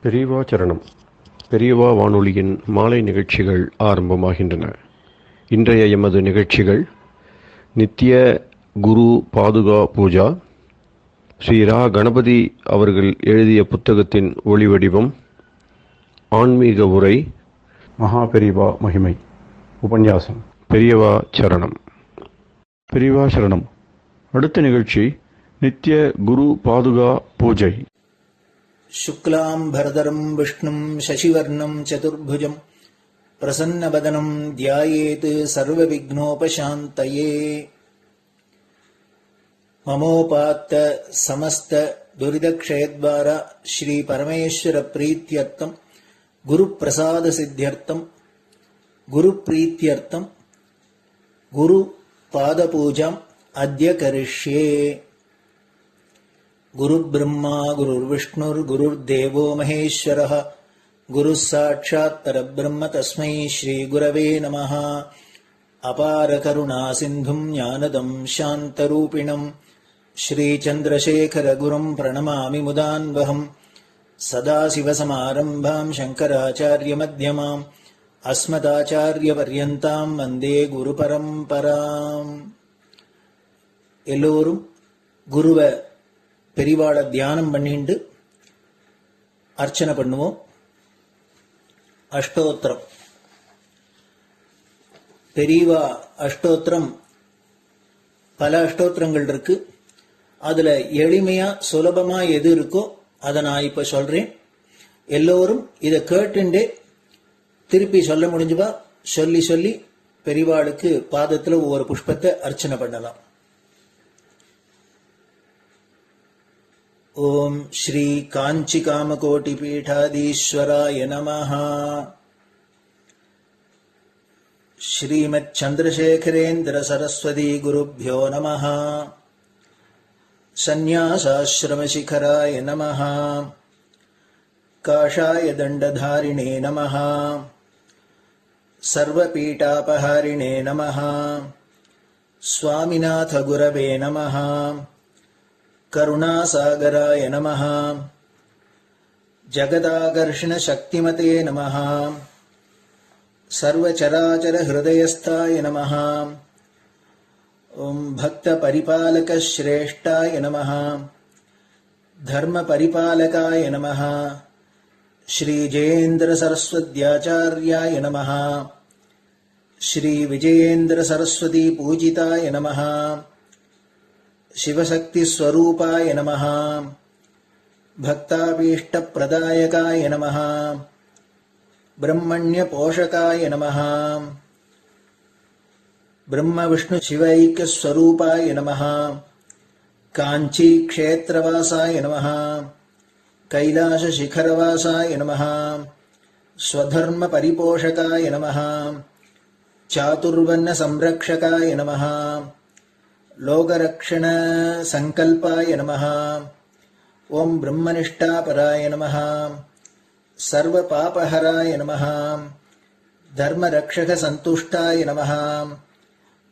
பெரியவா சரணம். பெரியவா வானொலியின் மாலை நிகழ்ச்சிகள் ஆரம்பமாகின்றன. இன்றைய எமது நிகழ்ச்சிகள் நித்திய குரு பாதுகா பூஜா, ஸ்ரீ ரா கணபதி அவர்கள் எழுதிய புத்தகத்தின் ஒளிவடிவம், ஆன்மீக உரை, மகா பெரியவா மகிமை, உபன்யாசம். பெரியவா சரணம். பெரியவா சரணம். அடுத்த நிகழ்ச்சி நித்திய குரு பாதுகா பூஜை. शुक्लां भरदरं विष्णुं शशिवर्णं चतुर्भुजं प्रसन्नवदनं ध्यायेत् सर्वविघ्नोपशान्तये। ममोपात्त समस्त दुरितक्षयद्वारा श्री परमेश्वर प्रीत्यर्थं गुरुप्रसाद सिद्ध्यर्थं गुरुप्रीत्यर्थं गुरुपादपूजाम् अद्य करिष्ये। गुरुर्ब्रह्मा गुरुर्विष्णुर्गुरुर्देवो महेश्वरः गुरुः साक्षात् परब्रह्म तस्मै श्रीगुरवे नमः। अपारकरुणासिन्धुं ज्ञानदं शान्तरूपिणं श्रीचन्द्रशेखरगुरुं प्रणमामि मुदान्वहम्। सदाशिवसमारम्भां शङ्कराचार्यमध्यमाम् अस्मदाचार्यपर्यन्तां वन्दे गुरुपरम्पराम्. எல்லோரும் குருவை பெரிவாளை தியானம் பண்ணிண்டு அர்ச்சனை பண்ணுவோம். அஷ்டோத்திரம். பெரியவா அஷ்டோத்திரம் பல அஷ்டோத்திரங்கள் இருக்கு. அதுல எளிமையா சுலபமா எது இருக்கோ அதை நான் இப்ப சொல்றேன். எல்லோரும் இதை கேட்டுண்டே திருப்பி சொல்ல முடிஞ்சுவா சொல்லி சொல்லி பெரிவாளுக்கு பாதத்துல ஒவ்வொரு புஷ்பத்தை அர்ச்சனை பண்ணலாம். ओम श्री कांची कामकोटि पीठाधीश्वराय नमः. श्रीमत् चंद्रशेखरेन्द्र सरस्वती गुरुभ्यो नमः. संन्यासाश्रम शिखराय नमः. काषाय दंडधारिणे नमः. सर्वपीठापहारिणे नमः. स्वामिनाथ गुरवे नमः. करुणासागराय नमः. जगदाकर्षण शक्तिमते नमः. सर्वचराचर हृदयस्थाय नमः. ओम भक्त परिपालक श्रेष्ठाय नमः. धर्म परिपालकाय नमः. श्री जयेन्द्र सरस्वत्याचार्याय नमः. श्री विजयेन्द्र सरस्वती पूजिताय नमः. शिवशक्ति स्वरूपाय नमः. भक्ताभीष्ट प्रदायकाय नमः. ब्रह्मण्य पोषकाय नमः. ब्रह्म विष्णु शिवैक्य स्वरूपाय नमः. कांची क्षेत्रवासाय नमः. कैलाश शिखरवासाय नमः. स्वधर्म परिपोषकाय नमः. चातुर्वर्ण संरक्षकाय नमः. लोकरक्षण संकल्पाय नमः. ओम ब्रह्मनिष्ठापराय नमः. सर्वपापहराय नमः. धर्मरक्षक संतुष्टाय नमः.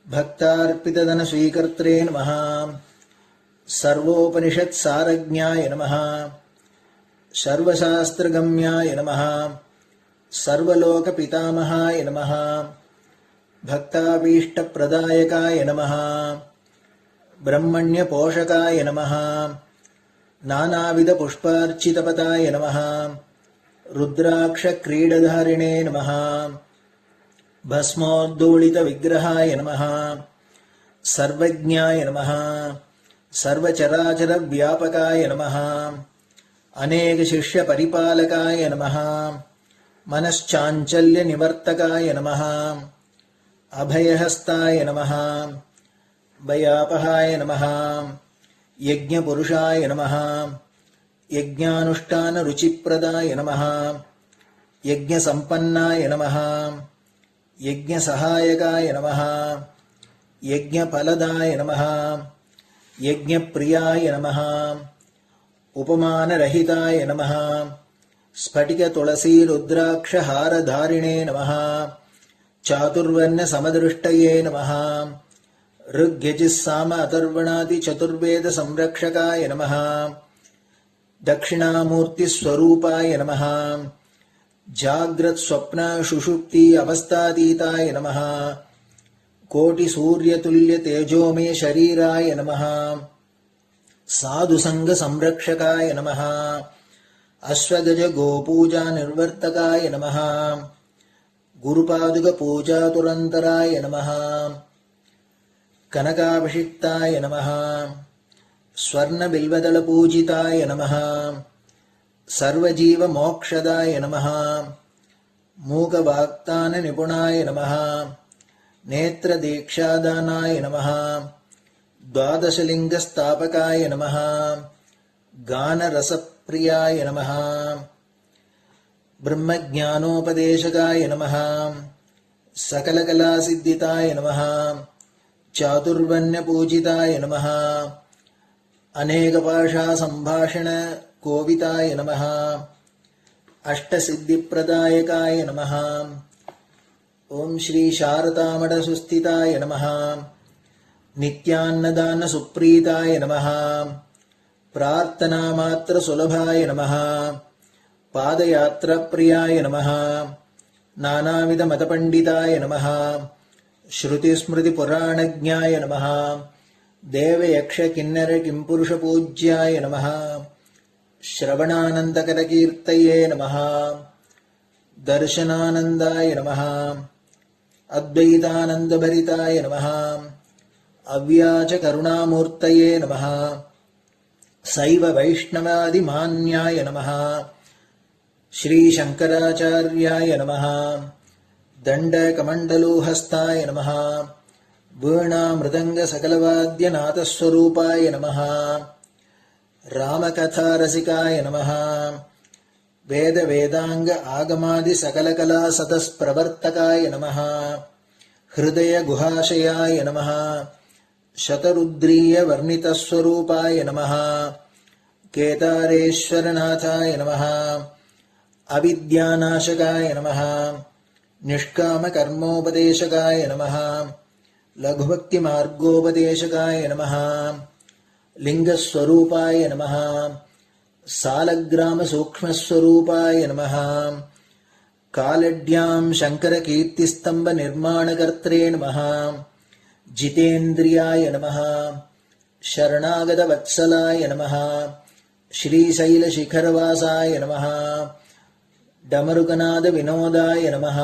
भक्तार्पितधन स्वीकर्त्रे नमः. सर्वोपनिषत् सारज्ञाय नमः. सर्वशास्त्रगम्याय नमः. सर्वलोक पितामहाय नमः. भक्ताभीष्ट प्रदायकाय नमः. ब्रह्मण्य पोषकाय नमः. नानाविध पुष्पार्चितपताय नमः. रुद्राक्ष क्रीडधारिणे नमः. भस्मोद्दोलित विग्रहाय नमः. सर्वज्ञाय नमः. सर्वचराचर व्यापकाय नमः. अनेक शिष्य परिपालकाय नमः. मनश्चाञ्चल्य निवर्तकाय नमः. अभयहस्ताय नमः. भयापहाय नमः. यज्ञपुरुषाय नमः. यज्ञानुष्ठान रुचिप्रदाय नमः. यज्ञसम्पन्नाय नमः. यज्ञसहायकाय नमः. यज्ञफलदाय नमः. यज्ञप्रियाय नमः. उपमानरहिताय नमः. स्फटिक तुलसी रुद्राक्ष हारधारिणे नमः. चातुर्वर्ण समदृष्टये नमः. ऋग्यजुस्साम अथर्वणादि चतुर्वेद संरक्षकाय नमः. दक्षिणामूर्तिस्वरूपाय नमः जाग्रत् स्वप्न सुषुप्ति अवस्थातीताय नमः कोटिसूर्यतुल्यतेजोमय शरीराय नमः साधुसङ्गसंरक्षकाय नमः अश्वगज गोपूजा निर्वर्तकाय नमः गुरुपादुकपूजातुरन्तराय नमः कनकाभिषिक्ताय नमः स्वर्णबिल्वदलपूजिताय नमः सर्वजीवमोक्षदाय नमः मूकवाक्ताननिपुणाय नमः नेत्रदीक्षादानाय नमः द्वादशलिङ्गस्थापकाय नमः गानरसप्रियाय नमः ब्रह्मज्ञानोपदेशकाय नमः सकलकलासिद्धिताय नमः चातुर्वर्ण्यपूजिताय नमः अनेकभाषासम्भाषण कोविताय नमः अष्टसिद्धिप्रदायकाय नमः ओम श्री शारदामठसुस्थिताय नमः नित्यान्नदानसुप्रीताय नमः प्रार्थनामात्रसुलभाय नमः पादयात्राप्रियाय नमः नानाविधमतपण्डिताय नमः श्रुतिस्मृतिपुराणज्ञाय नमः देवयक्षकिन्नरकिंपुरुषपूज्याय नमः श्रवणानन्दकरकीर्तये नमः दर्शनानन्दाय नमः अद्वैतानन्दभरिताय नमः अव्याजकरुणामूर्तये नमः शैव वैष्णवादिमान्याय नमः श्रीशङ्कराचार्याय नमः दण्डकमण्डलोहस्ताय नमः वीणामृदङ्गसकलवाद्यनाथस्वरूपाय नमः रामकथारसिकाय नमः वेदवेदाङ्ग आगमादिसकलकलासतस्प्रवर्तकाय नमः हृदयगुहाशयाय नमः शतरुद्रीयवर्णितस्वरूपाय नमः केदारेश्वरनाथाय नमः अविद्यानाशकाय नमः निष्कामकर्मोपदेशकाय नमः लघुभक्तिमार्गोपदेशकाय नमः लिङ्गस्वरूपाय नमः सालग्रामसूक्ष्मस्वरूपाय नमः कालड्यां शङ्करकीर्तिस्तम्भनिर्माणकर्त्रे नमः जितेन्द्रियाय नमः शरणागतवत्सलाय नमः श्रीशैलशिखरवासाय नमः डमरुकनादविनोदाय नमः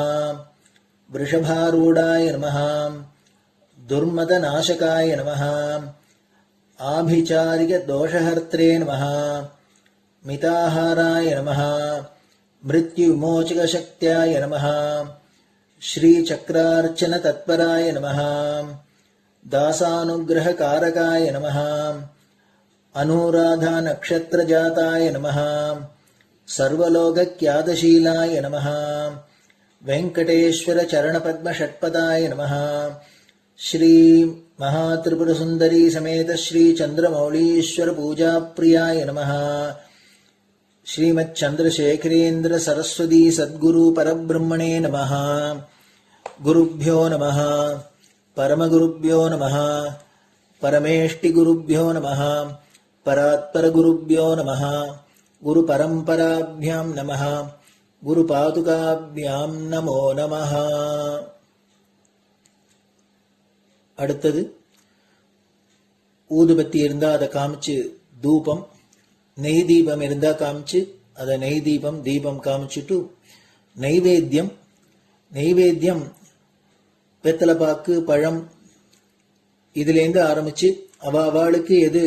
वृषभारूढाय नमः दुर्मदनाशकाय नमः आभिचारिकदोषहर्त्रे नमः मिताहाराय नमः मृत्युविमोचकशक्त्याय नमः श्रीचक्रार्चनतत्पराय नमः दासानुग्रहकारकाय नमः अनुराधानक्षत्रजाताय नमः सर्वलोकख्यातशीलाय नमः वेङ्कटेश्वरचरणपद्मषट्पदाय नमः श्री महात्रिपुरसुन्दरी समेत श्री चन्द्रमौलीश्वर पूजाप्रियाय नमः श्रीमच्चन्द्रशेखरेन्द्र सरस्वती सद्गुरु परब्रह्मणे नमः गुरुभ्यो नमः परमगुरुभ्यो नमः परमेष्टिगुरुभ्यो नमः परात्परगुरुभ्यो नमः गुरुपरम्पराभ्यां नमः गुरुपादुकाभ्यां नमो नमः. அடுத்தது ஊதுபத்தி இருந்தா அதை காமிச்சு தூபம், நெய் தீபம் இருந்தா காமிச்சு அதை நெய் தீபம் தீபம் காமிச்சுட்டு நைவேத்தியம் வெத்தலைப்பாக்கு பழம் இதுலேருந்து ஆரம்பிச்சு அவளுக்கு எது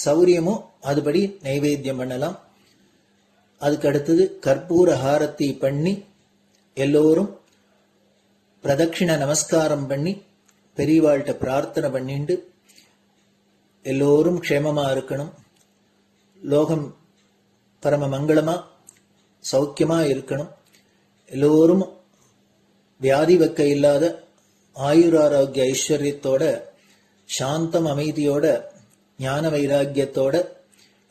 சௌரியமோ அதுபடி நைவேத்தியம் பண்ணலாம். அதுக்கு அடுத்தது கற்பூர ஹாரத்தி பண்ணி எல்லோரும் பிரதட்சிண நமஸ்காரம் பண்ணி பெரியவாள்கிட்ட பிரார்த்தனை பண்ணிண்டு எல்லோரும் க்ஷேமமா இருக்கணும், லோகம் பரம மங்களமா சௌக்கியமா இருக்கணும், எல்லோரும் வியாதி வெக்க இல்லாத ஆயுராரோக்கிய ஐஸ்வர்யத்தோட சாந்தம் அமைதியோட ஞான வைராக்கியத்தோட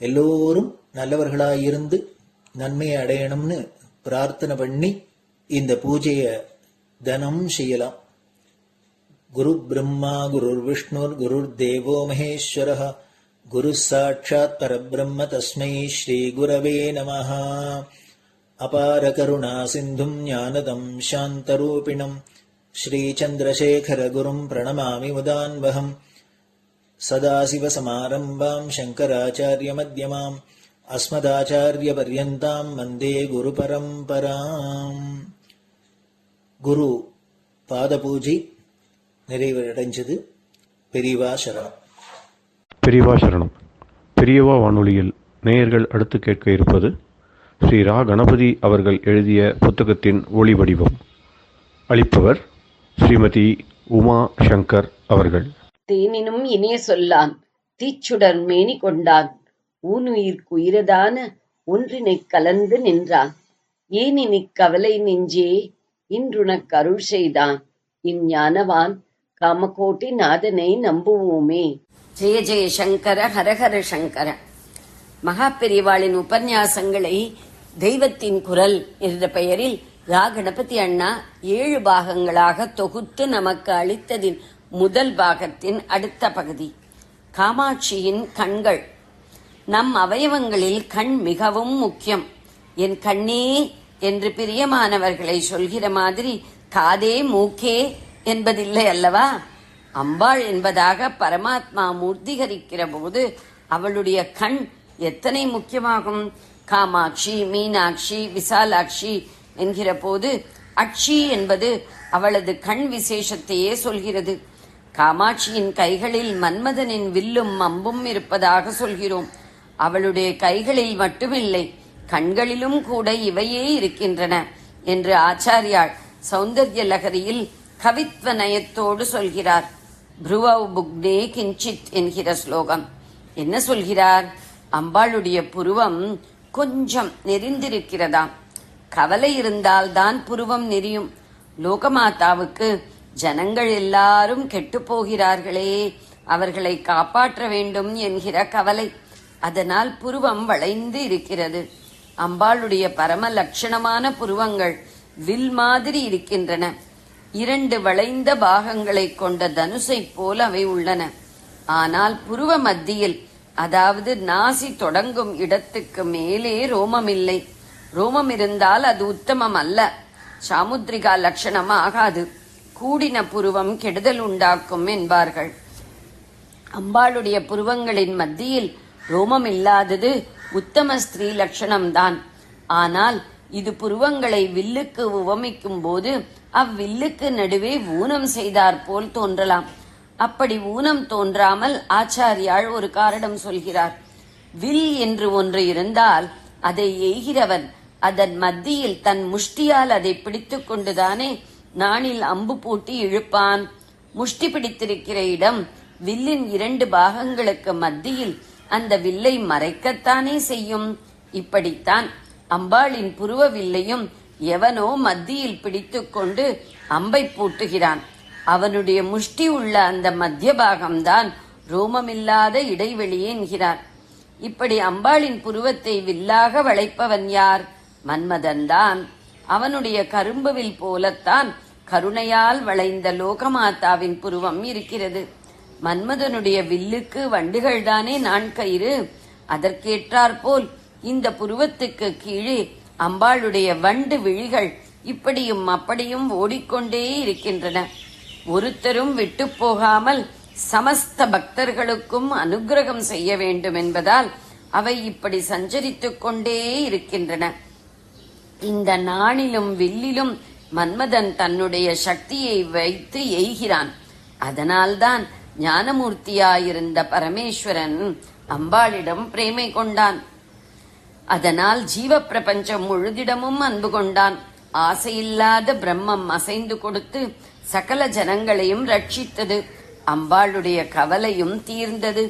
எல்லோரும் நல்லவர்களாயிருந்து நன்மையை அடையணும்னு பிரார்த்தனை பண்ணி இந்த பூஜையை தினம் செய்யலாம். குரு பிரம்மா குருர் விஷ்ணுர் குருர் தேவோ மகேஸ்வரः குரு சாட்சாத் பரபிரம்ம தஸ்மை ஸ்ரீ குரவே நமஹ. அபார கருணா சிந்தும் ஞானதம் சாந்தரூபிணம் ஸ்ரீ சந்திரசேகர குரும் பிரணமாமி முதான்வகம். சதாசிவசமாரம்பாம் சங்கராச்சாரிய மத்யமாம் அஸ்மதாச்சாரிய பர்யந்தாம் வந்தே குரு பரம்பராம். குரு பாத பூஜை நிறைவடைஞ்சது. பெரியவா சரணம். பெரியவா சரணம். பெரியவா வானொலியில் நேயர்கள் அடுத்து கேட்க இருப்பது ஸ்ரீ ரா கணபதி அவர்கள் எழுதிய புத்தகத்தின் ஒளி வடிவம். அளிப்பவர் ஸ்ரீமதி உமா சங்கர் அவர்கள். தேனினும் இனிய சொல்லான் தீச்சுடர் மேனி கொண்டான் ஊனுயிர்க்குயிரதான ஒன்றினைக் கலந்து நின்றான் ஏனினிக் கவலை நெஞ்சே இன்றுனக் அருள் செய்தான் இஞ்ஞானவான் காமகோட்டி நாதனை நம்புவோமே. ஜெய ஜெய சங்கர ஹரஹர சங்கர. மகா பெரியவாளின் உபன்யாசங்களை தெய்வத்தின் குரல் என்ற பெயரில் ரா கணபதி அண்ணா 7 பாகங்களாக தொகுத்து நமக்கு அளித்ததின் முதல் பாகத்தின் அடுத்த பகுதி காமாட்சியின் கண்கள். நம் அவயவங்களில் கண் மிகவும் முக்கியம். என் கண்ணே என்று பிரியமானவர்களை சொல்கிற மாதிரி காதே மூக்கே என்பதில்லை அல்லவா? அம்பாள் என்பதாக பரமாத்மா மூர்த்திகரிக்கிற போது அவளுடைய கண் எத்தனை முக்கியமாகும். காமாட்சி, மீனாட்சி, விசாலாட்சி என்கிற போது அட்சி என்பது அவளது கண் விசேஷத்தையே சொல்கிறது. காமாட்சியின் கைகளில் மன்மதனின் வில்லும் அம்பும் இருப்பதாக சொல்கிறோம். அவளுடைய கைகளில் மட்டுமில்லை, கண்களிலும் கூட இவையே இருக்கின்றன என்று ஆச்சாரியார் சௌந்தர்ய லகரியில் கவித்வ நயத்தோடு சொல்கிறார். ப்ருவௌ புக்னே கிஞ்சித் என்கிற ஸ்லோகம். என்ன சொல்கிறார்? அம்பாளுடைய புருவம் கொஞ்சம் நெறிந்திருக்கிறதாம். கவலை இருந்தால்தான் புருவம் நெறியும். லோகமாதாவுக்கு ஜனங்கள் எல்லாரும் கெட்டு போகிறார்களே, அவர்களை காப்பாற்ற வேண்டும் என்கிற கவலை. அதனால் புருவம் வளைந்து இருக்கிறது. அம்பாளுடைய பரம லட்சணமான புருவங்கள் வில் மாதிரி இருக்கின்றன. 2 வளைந்த பாகங்களை கொண்ட தனுசை போல அவை உள்ளன. ஆனால் புருவ மத்தியில், அதாவது நாசி தொடங்கும் இடத்துக்கு மேலே ரோமம் இல்லை. ரோமம் இருந்தால் அது உத்தமம் அல்ல, சாமுத்ரிகா லட்சணம் ஆகாது. கூடின புருவம் கெடுதல் உண்டாக்கும் என்பார்கள். அம்பாளுடைய புருவங்களின் மத்தியில் ரோமம் இல்லாதது உத்தம ஸ்திரீ லட்சணம்தான். ஆனால் இது புருவங்களை வில்லுக்கு உவமிக்கும் போது அவ்வில்லுக்கு நடுவே ஊனம் செய்தார் போல் தோன்றலாம். அப்படி ஊனம் தோன்றாமல் ஆச்சாரியாள் ஒரு காரணம் சொல்கிறார். வில் என்று ஒன்று இருந்தால் அதை எய்கிறவன் அதன் மத்தியில் தன் முஷ்டியால் அதை பிடித்துக் கொண்டுதானே நாணில் அம்பு பூட்டி இழுப்பான். முஷ்டி பிடித்திருக்கிற இடம் வில்லின் 2 பாகங்களுக்கு மத்தியில் அந்த வில்லை மறைக்கத்தானே செய்யும். இப்படித்தான் அம்பாளின் புருவ வில்லையும் எவனோ மத்தியில் பிடித்துக்கொண்டு அம்பை பூட்டுகிறான். அவனுடைய முஷ்டி உள்ள அந்த மத்திய பாகம்தான் ரோமமில்லாத இடைவெளி என்கிறார். இப்படி அம்பாளின் புருவத்தை வில்லாக வளைப்பவன் யார்? மன்மதன்தான். அவனுடைய கரும்புவில் போலத்தான் கருணையால் வளைந்த லோகமாதாவின் புருவம் இருக்கிறது. மன்மதனுடைய வில்லுக்கு வண்டுகள்தானே நான்கயிறு. அதற்கேற்றாற்போல் இந்த புருவத்துக்கு கீழே அம்பாளுடைய வண்டு விழிகள் இப்படியும் அப்படியும் ஓடிக்கொண்டே இருக்கின்றன. ஒருத்தரும் விட்டு போகாமல் சமஸ்த பக்தர்களுக்கும் அனுக்கிரகம் செய்ய வேண்டும் என்பதால் அவை இப்படி சஞ்சரித்துக் கொண்டே இருக்கின்றன. இந்த நாணிலும் வில்லிலும் மன்மதன் தன்னுடைய சக்தியை வைத்து எய்கிறான். அதனால்தான் ஞானமூர்த்தியாயிருந்த பரமேஸ்வரன் அம்பாளிடம் பிரேமை கொண்டான். அதனால் ஜீவ பிரபஞ்சம் முழுதிடமும் அன்பு கொண்டான். ஆசையில்லாத பிரம்மம் அசைந்து கொடுத்து சகல ஜனங்களையும் ரட்சித்தது. அம்பாளுடைய கவலையும் தீர்ந்தது.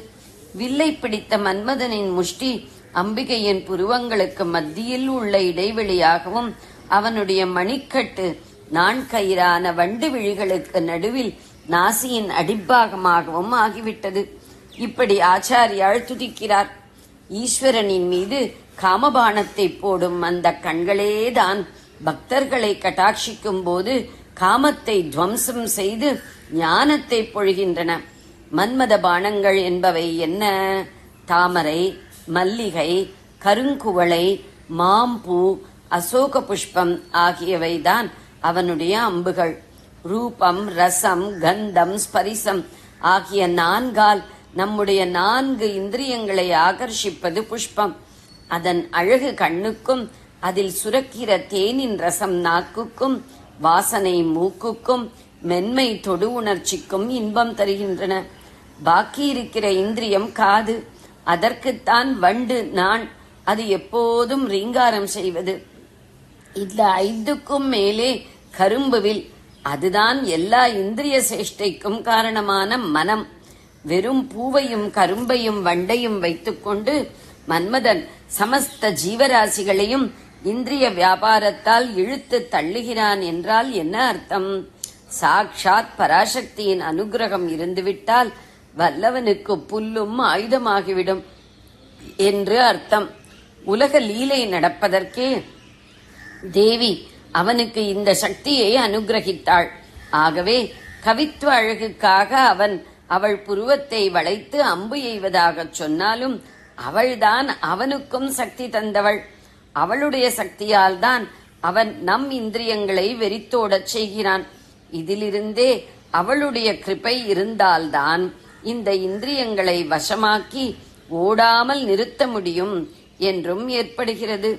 வில்லை பிடித்த மன்மதனின் முஷ்டி அம்பிகையின் புருவங்களுக்கு மத்தியில் உள்ள இடைவெளியாகவும் அவனுடைய மணிக்கட்டு நான்கயிறான வண்டு விழிகளுக்கு நடுவில் நாசியின் அடிப்பாகமாகவும் ஆகிவிட்டது. இப்படி ஆச்சாரியாள் துதிக்கிறார். ஈஸ்வரனின் மீது காமபானத்தை போடும் அந்த கண்களேதான் பக்தர்களை கட்டாட்சிக்கும் போது காமத்தை துவம்சம் செய்து ஞானத்தை பொழிகின்றன. மன்மத பானங்கள் என்பவை என்ன? தாமரை, மல்லிகை, கருங்குவளை, மாம்பூ, அசோக புஷ்பம் ஆகியவைதான் அவனுடைய அம்புகள். ரூபம், ரசம், கந்தம், ஸ்பரிசம் ஆகிய 4ஆல் நம்முடைய 4 இந்திரியங்களை ஆகர்ஷிப்பது புஷ்பம். அதன் அழகு கண்ணுக்கும், அதில் சுரக்கிற தேனின் ரசம் நாக்குக்கும், வாசனை மூக்குக்கும், மென்மை தொடு உணர்ச்சிக்கும் இன்பம் தருகின்றன. பாக்கி இருக்கிற இந்திரியம் காது. அதற்குத்தான் வண்டு, நான் அது எப்போதும் ரீங்காரம் செய்வது. இந்த 5க்கும் மேலே கரும்புவில், அதுதான் எல்லா இந்திரிய சேஷ்டைக்கும் காரணமான மனம். வெறும் பூவையும் கரும்பையும் வண்டையும் வைத்துக்கொண்டு மன்மதன் சமஸ்த ஜீவராசிகளையும் இந்திரிய வியாபாரத்தால் இழுத்து தள்ளுகிறான் என்றால் என்ன அர்த்தம்? சாக்ஷாத் பராசக்தியின் அனுகிரகம் இருந்துவிட்டால் வல்லவனுக்கு புல்லும் ஆயுதமாகிவிடும் என்று அர்த்தம். உலக லீலை நடப்பதற்கே தேவி அவனுக்கு இந்த சக்தியை அனுகிரகித்தாள். ஆகவே கவித்துவ அழகுக்காக அவள் புருவத்தை வளைத்து அம்பு எய்வதாகச் சொன்னாலும் அவள்தான் அவனுக்கும் சக்தி தந்தவள். அவளுடைய சக்தியால் தான் அவன் நம் இந்திரியங்களை வெறித்தோடச் செய்கிறான். இதிலிருந்தே அவளுடைய கிருபை இருந்தால்தான் இந்த இந்திரியங்களை வசமாக்கி ஓடாமல் நிறுத்த முடியும் என்றும் ஏற்படுகிறது.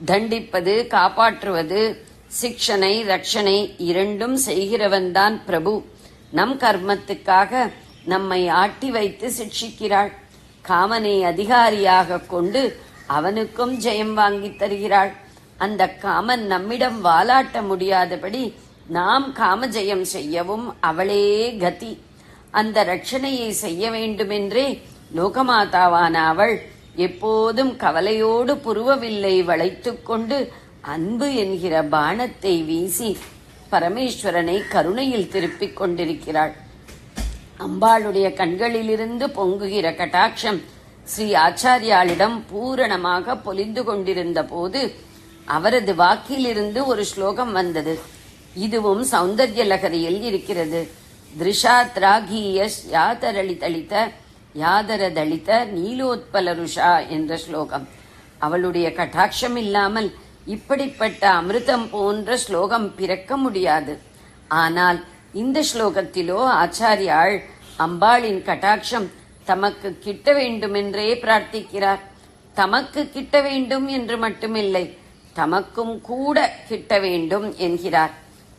தண்டிப்பது, காப்பாற்றுவது, சிக்ஷனை, ரட்சணை இரண்டும் செய்கிறவன்தான் பிரபு. நம் கர்மத்துக்காக நம்மை ஆட்டி வைத்து சிக்ஷிக்கிறாள். காமனை அதிகாரியாக கொண்டு அவனுக்கும் ஜெயம் வாங்கி தருகிறாள். அந்த காமன் நம்மிடம் வாலாட்ட முடியாதபடி நாம் காம ஜெயம் செய்யவும் அவளே கதி. அந்த ரட்சணையை செய்ய வேண்டுமென்றே லோகமாதாவான அவள் எப்போதும் கவலையோடு புருவவில்லை வளைத்துக் கொண்டு அன்பு என்கிற பாணத்தை வீசி பரமேஸ்வரனை கருணையில் திருப்பிக் கொண்டிருக்கிறாள். அம்பாளுடைய கண்களிலிருந்து பொங்குகிற கட்டாட்சம் ஸ்ரீ ஆச்சாரியாளிடம் பூரணமாக பொலிந்து கொண்டிருந்த போது அவரது வாக்கிலிருந்து ஒரு ஸ்லோகம் வந்தது. இதுவும் சௌந்தர்ய லகரியில் இருக்கிறது. திருஷாத்ராகீயஸ் யாதரளிதளித யாதரதளித நீலோத்பலருஷா என்ற ஸ்லோகம். அவளுடைய கட்டாட்சம் இல்லாமல் இப்படிப்பட்ட அமிர்தம் போன்ற ஸ்லோகம் பிறக்க முடியாது. ஆனால் இந்த ஸ்லோகத்திலோ ஆச்சாரியாள் அம்பாளின் கட்டாட்சம் தமக்கு கிட்ட வேண்டுமென்றே பிரார்த்திக்கிறார். தமக்கு கிட்ட வேண்டும் என்று மட்டுமில்லை, தமக்கும் கூட கிட்ட வேண்டும் என்கிறார்.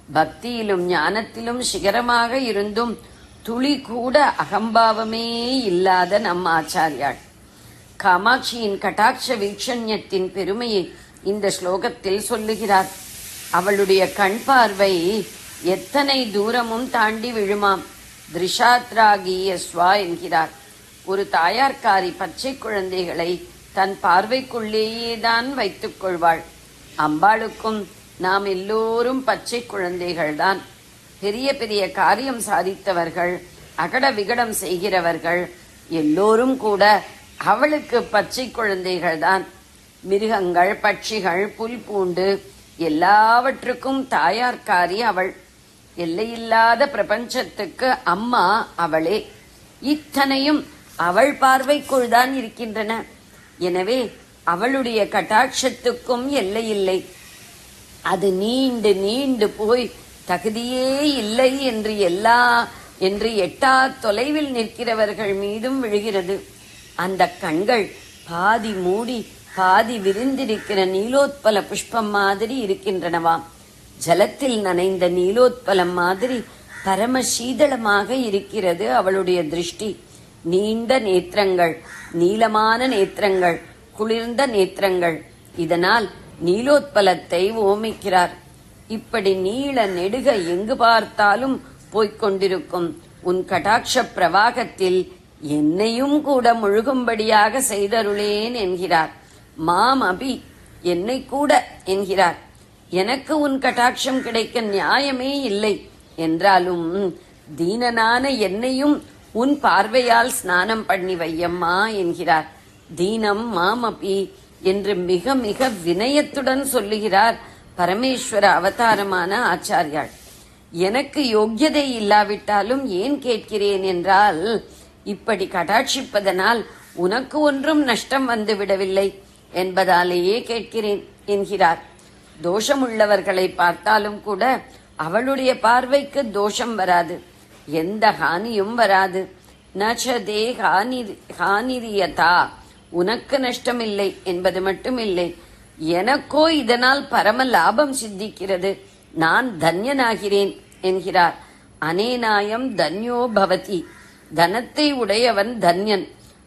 பக்தியிலும் ஞானத்திலும் சிகரமாக இருந்தும் துளி கூட அகம்பாவமே இல்லாத நம் ஆச்சாரியாள். காமாட்சியின் கட்டாட்ச வீக்ஷண்யத்தின் பெருமையை இந்த ஸ்லோகத்தில் சொல்லுகிறார். அவளுடைய கண் பார்வை எத்தனை தூரமும் தாண்டி விழுமாம். திருஷாத்ராகிய ஸ்வா என்கிறார். ஒரு தாயார்காரி பச்சை குழந்தைகளை தன் பார்வைக்குள்ளேயேதான் வைத்துக் கொள்வாள். அம்பாளுக்கும் நாம் எல்லோரும் பச்சை குழந்தைகள்தான். பெரிய பெரிய காரியம் சாதித்தவர்கள், அகட விகடம் செய்கிறவர்கள் எல்லோரும் கூட அவளுக்கு பச்சை குழந்தைகள்தான். மிருகங்கள், பட்சிகள், புல் பூண்டு எல்லாவற்றுக்கும் தாயார்காரி அவள். எல்லையில்லாத பிரபஞ்சத்துக்கு அம்மா அவளே. இத்தனையும் அவள் பார்வைக்குள் தான் இருக்கின்றன. எனவே அவளுடைய கட்டாட்சத்துக்கும் எல்லையில்லை. அது நீண்டு நீண்டு போய் தகுதியே இல்லை என்று எட்டா தொலைவில் நிற்கிறவர்கள் மீதும் விழுகிறது. அந்த கண்கள் பாதி மூடி பாதி விரிந்திருக்கிற நீலோத்பல புஷ்பம் மாதிரி இருக்கின்றனவாம். ஜலத்தில் நனைந்த நீலோத்பலம் மாதிரி பரம சீதளமாக இருக்கிறது அவளுடைய திருஷ்டி. நீண்ட நேத்திரங்கள், நீளமான நேத்திரங்கள், குளிர்ந்த நேத்திரங்கள். இதனால் நீலோத்பலத்தை ஓமிக்கிறார். இப்படி நீள நெடுக எங்கு பார்த்தாலும் போய்கொண்டிருக்கும் உன் கடாட்ச பிரவாகத்தில் என்னையும் கூட முழுகும்படியாக செய்தருளேன் என்கிறார். மாம் அபி, என்னை கூட என்கிறார். எனக்கு உன் கட்டாட்சம் கிடைக்க நியாயமே இல்லை என்றாலும் தீனனான என்னையும் உன் பார்வையால் ஸ்நானம் பண்ணி வையம்மா என்கிறார். தீனம் மாமபி என்று மிக மிக வினயத்துடன் சொல்லுகிறார் பரமேஸ்வர அவதாரமான ஆச்சாரியாள். எனக்கு யோக்கியதை இல்லாவிட்டாலும் ஏன் கேட்கிறேன் என்றால், இப்படி கடாட்சிப்பதனால் உனக்கு ஒன்றும் நஷ்டம் வந்து விடவில்லை என்பதாலேயே கேட்கிறேன் என்கிறார். தோஷமுள்ளவர்களை பார்த்தாலும் கூட அவளுடைய பார்வைக்கு தோஷம் வராது, எந்த ஹானியும் வராது. நச்சதே ஹானிரியதா, உனக்கு நஷ்டமில்லை என்பது மட்டுமில்லை, எனக்கோ இதனால் பரம லாபம் சித்திக்கிறது, நான் தன்யனாகிறேன் என்கிறார். அனேனாயம் தன்யோ பவதி, தனத்தை உடையவன் தன்யன்.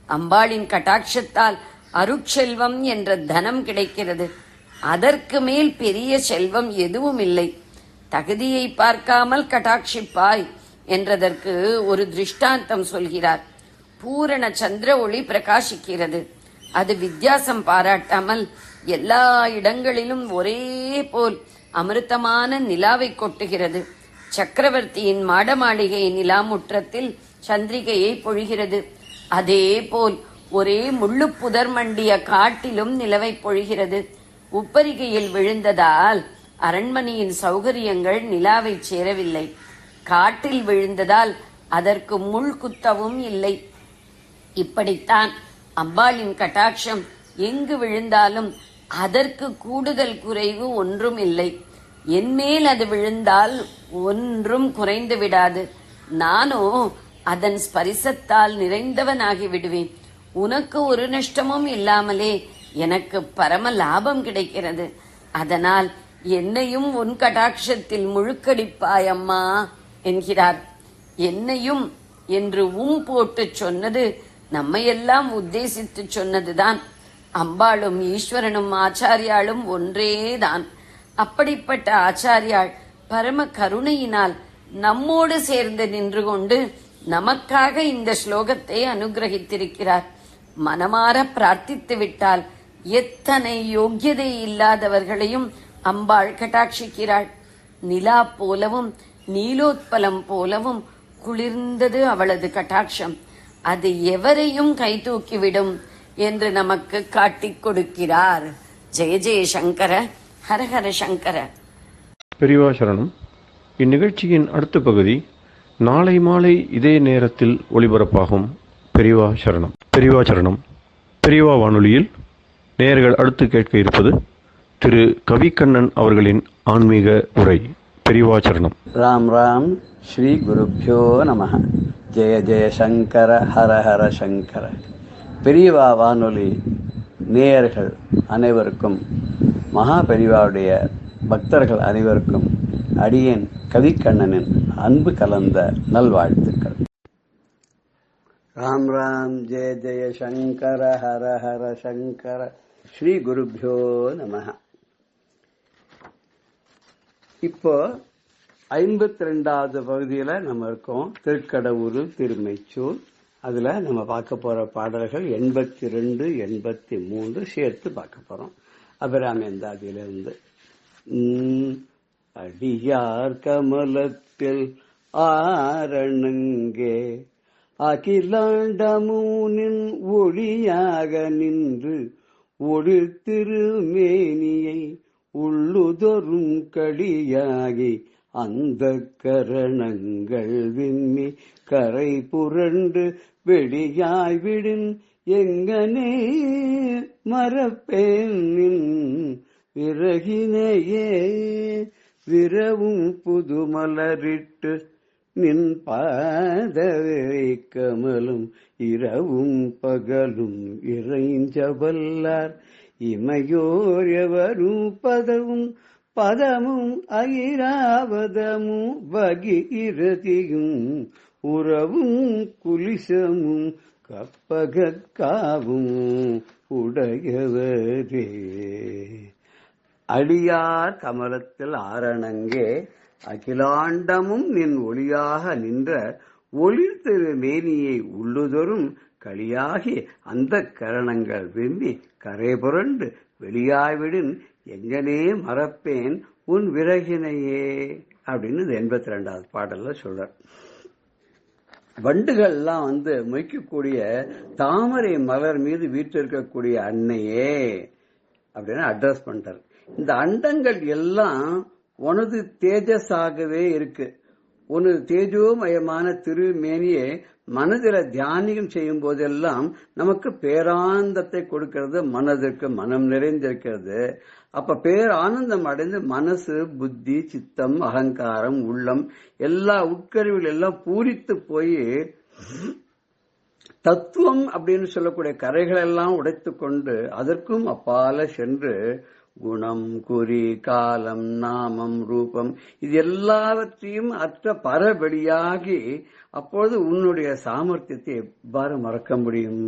அம்பாளின் கட்டாட்சத்தால் அருட்செல்வம் என்ற தனம் கிடைக்கிறது. அதற்கு மேல் பெரிய செல்வம் எதுவும் இல்லை. தகுதியை பார்க்காமல் கட்டாட்சிப்பாய் என்றதற்கு ஒரு திருஷ்டாந்தம் சொல்கிறார். பூரண சந்திர ஒளி பிரகாசிக்கிறது. அது வித்தியாசம் பாராட்டாமல் எல்லா இடங்களிலும் ஒரே போல் அமிர்தமான நிலாவை கொட்டுகிறது. சக்கரவர்த்தியின் மாட மாளிகை நிலா முற்றத்தில் சந்திரிகையை பொழிகிறது. அதே போல் ஒரே முள்ளு புதர் மண்டிய காட்டிலும் நிலவை பொழிகிறது. உப்பரிகையில் விழுந்ததால் அரண்மனையின் சௌகரியங்கள் நிலாவை சேரவில்லை. காட்டில் விழுந்ததால் அதற்கு முள் குத்தவும் இல்லை. இப்படித்தான் அம்பாளின் கட்டாட்சம் எங்கு விழுந்தாலும் அதற்கு கூடுதல் குறைவு ஒன்றும் இல்லை. என்மேல் அது விழுந்தால் ஒன்றும் குறைந்து விடாது. நானோ அதன் ஸ்பரிசத்தால் நிறைந்தவனாகி விடுவேன். உனக்கு ஒரு நஷ்டமும் இல்லாமலே எனக்கு பரம லாபம் கிடைக்கிறது. அதனால் என்னையும் உன் கடாட்சத்தில் முழுக்கடிப்பாய் அம்மா என்கிறார். என்னையும் என்று போட்டு சொன்னது நம்மையெல்லாம் உத்தேசித்து சொன்னதுதான். அம்பாளும் ஈஸ்வரனும் ஆச்சாரியாளும் ஒன்றேதான். அப்படிப்பட்ட ஆச்சாரியாள் பரம கருணையினால் நம்மோடு சேர்ந்து நின்று கொண்டு நமக்காக இந்த ஸ்லோகத்தை அனுகிரகித்திருக்கிறார். மனமாற பிரார்த்தித்து விட்டால் எத்தனை யோக்கியதை இல்லாதவர்களையும் அம்பாள் கட்டாட்சிக்கிறாள். நிலா போலவும் நீலோத்பலம் போலவும் குளிர்ந்தது அவளது கட்டாட்சம். அது எவரையும் கைதூக்கிவிடும் என்று நமக்கு காட்டிக் கொடுக்கிறார். ஜெய ஜெய சங்கர, ஹரஹர சங்கர. பெரியவா சரணம். இந்நிகழ்ச்சியின் அடுத்த பகுதி நாளை மாலை இதே நேரத்தில் ஒளிபரப்பாகும். பெரியவா சரணம். பெரியவா சரணம். பெரியவா வானொலியில் நேயர்கள் அடுத்து கேட்க இருப்பது திரு கவிக்கண்ணன் அவர்களின் ஆன்மீக உரை. பெரியவா சரணம். ராம் ராம். ஸ்ரீ குருப்யோ நமஹ. ஜெய ஜெய சங்கர, ஹர ஹர சங்கர. பெரியவா வானொலி நேயர்கள் அனைவருக்கும், மகா பெரியவாவுடைய பக்தர்கள் அனைவருக்கும் அடியேன் கவிக்கண்ணனின் அன்பு கலந்த நல்வாழ்த்துக்கள். ராம் ராம். ஜெய ஜெய சங்கர, ஹர ஹர சங்கர. ஸ்ரீ குருப்யோ நமஹ. இப்போ 52வது பகுதியில் நம்ம இருக்கோம். திருக்கடவுரு, திருமைச்சூர். அதுல நம்ம பார்க்க போற பாடல்கள் 82, 83 சேர்த்து பார்க்க போறோம். அபிராமேந்தாதியிலிருந்து. அடியார் கமலத்தில் ஆரணங்கே அகிலாண்டமூனின் ஒளியாக நின்று ஒளி திருமேனியை உள்ளுதொரும் களியாகி அந்த கரணங்கள் விம்மி கரை புரண்டு வெடியாய்விடின் எங்கனே மறப்பேன் விறகினையே விரவும் புதுமலரிட்டு நின் பாதவை கமலும் இரவும் பகலும் இறைஞ்சவல்லார் இமையோர் எவரும் பதமும் ஐராவதமும் பகீரதியும் உறவும் குலிசமும் கப்பகாவும் உடையவரே. அடியார் கமலத்தில் ஆரணங்கே அகிலாண்டமும் நின் ஒளியாக நின்ற ஒளிர் திரு மேனியை உள்ளுதொரும் களியாகி அந்த கரணங்கள் விம்மி கரை புரண்டு வெளியாய்விடின் எங்கனே மறப்பேன் உன் விறகினையே அப்படின்னு 82வது பாடல்ல சொல்ற. வண்டுகள்லாம் மொய்க்கக்கூடிய தாமரை மலர் மீது வீற்றிருக்கக்கூடிய அன்னையே அப்படின்னு அட்ரஸ் பண்றார். இந்த அண்டங்கள் எல்லாம் உனது தேஜஸாகவே இருக்கு. உனது தேஜோமயமான திருமேனியை மனதில தியானியம் செய்யும் போதெல்லாம் நமக்கு பேரானந்தத்தை கொடுக்கிறது. மனதிற்கு மனம் நிறைந்திருக்கிறது. அப்ப பேரானந்தம் அடைந்து மனசு, புத்தி, சித்தம், அகங்காரம், உள்ளம் எல்லா உட்கருவிகள் எல்லாம் பூரித்து போய் தத்துவம் அப்படின்னு சொல்லக்கூடிய கரைகள் எல்லாம் உடைத்து கொண்டு அதற்கும் அப்பால சென்று குணம், குறி, காலம், நாமம், ரூபம் இது எல்லாவற்றையும் அற்ற பரவெளியாகி அப்பொழுது உன்னுடைய சாமர்த்தியத்தை எவ்வாறு மறக்க முடியும்?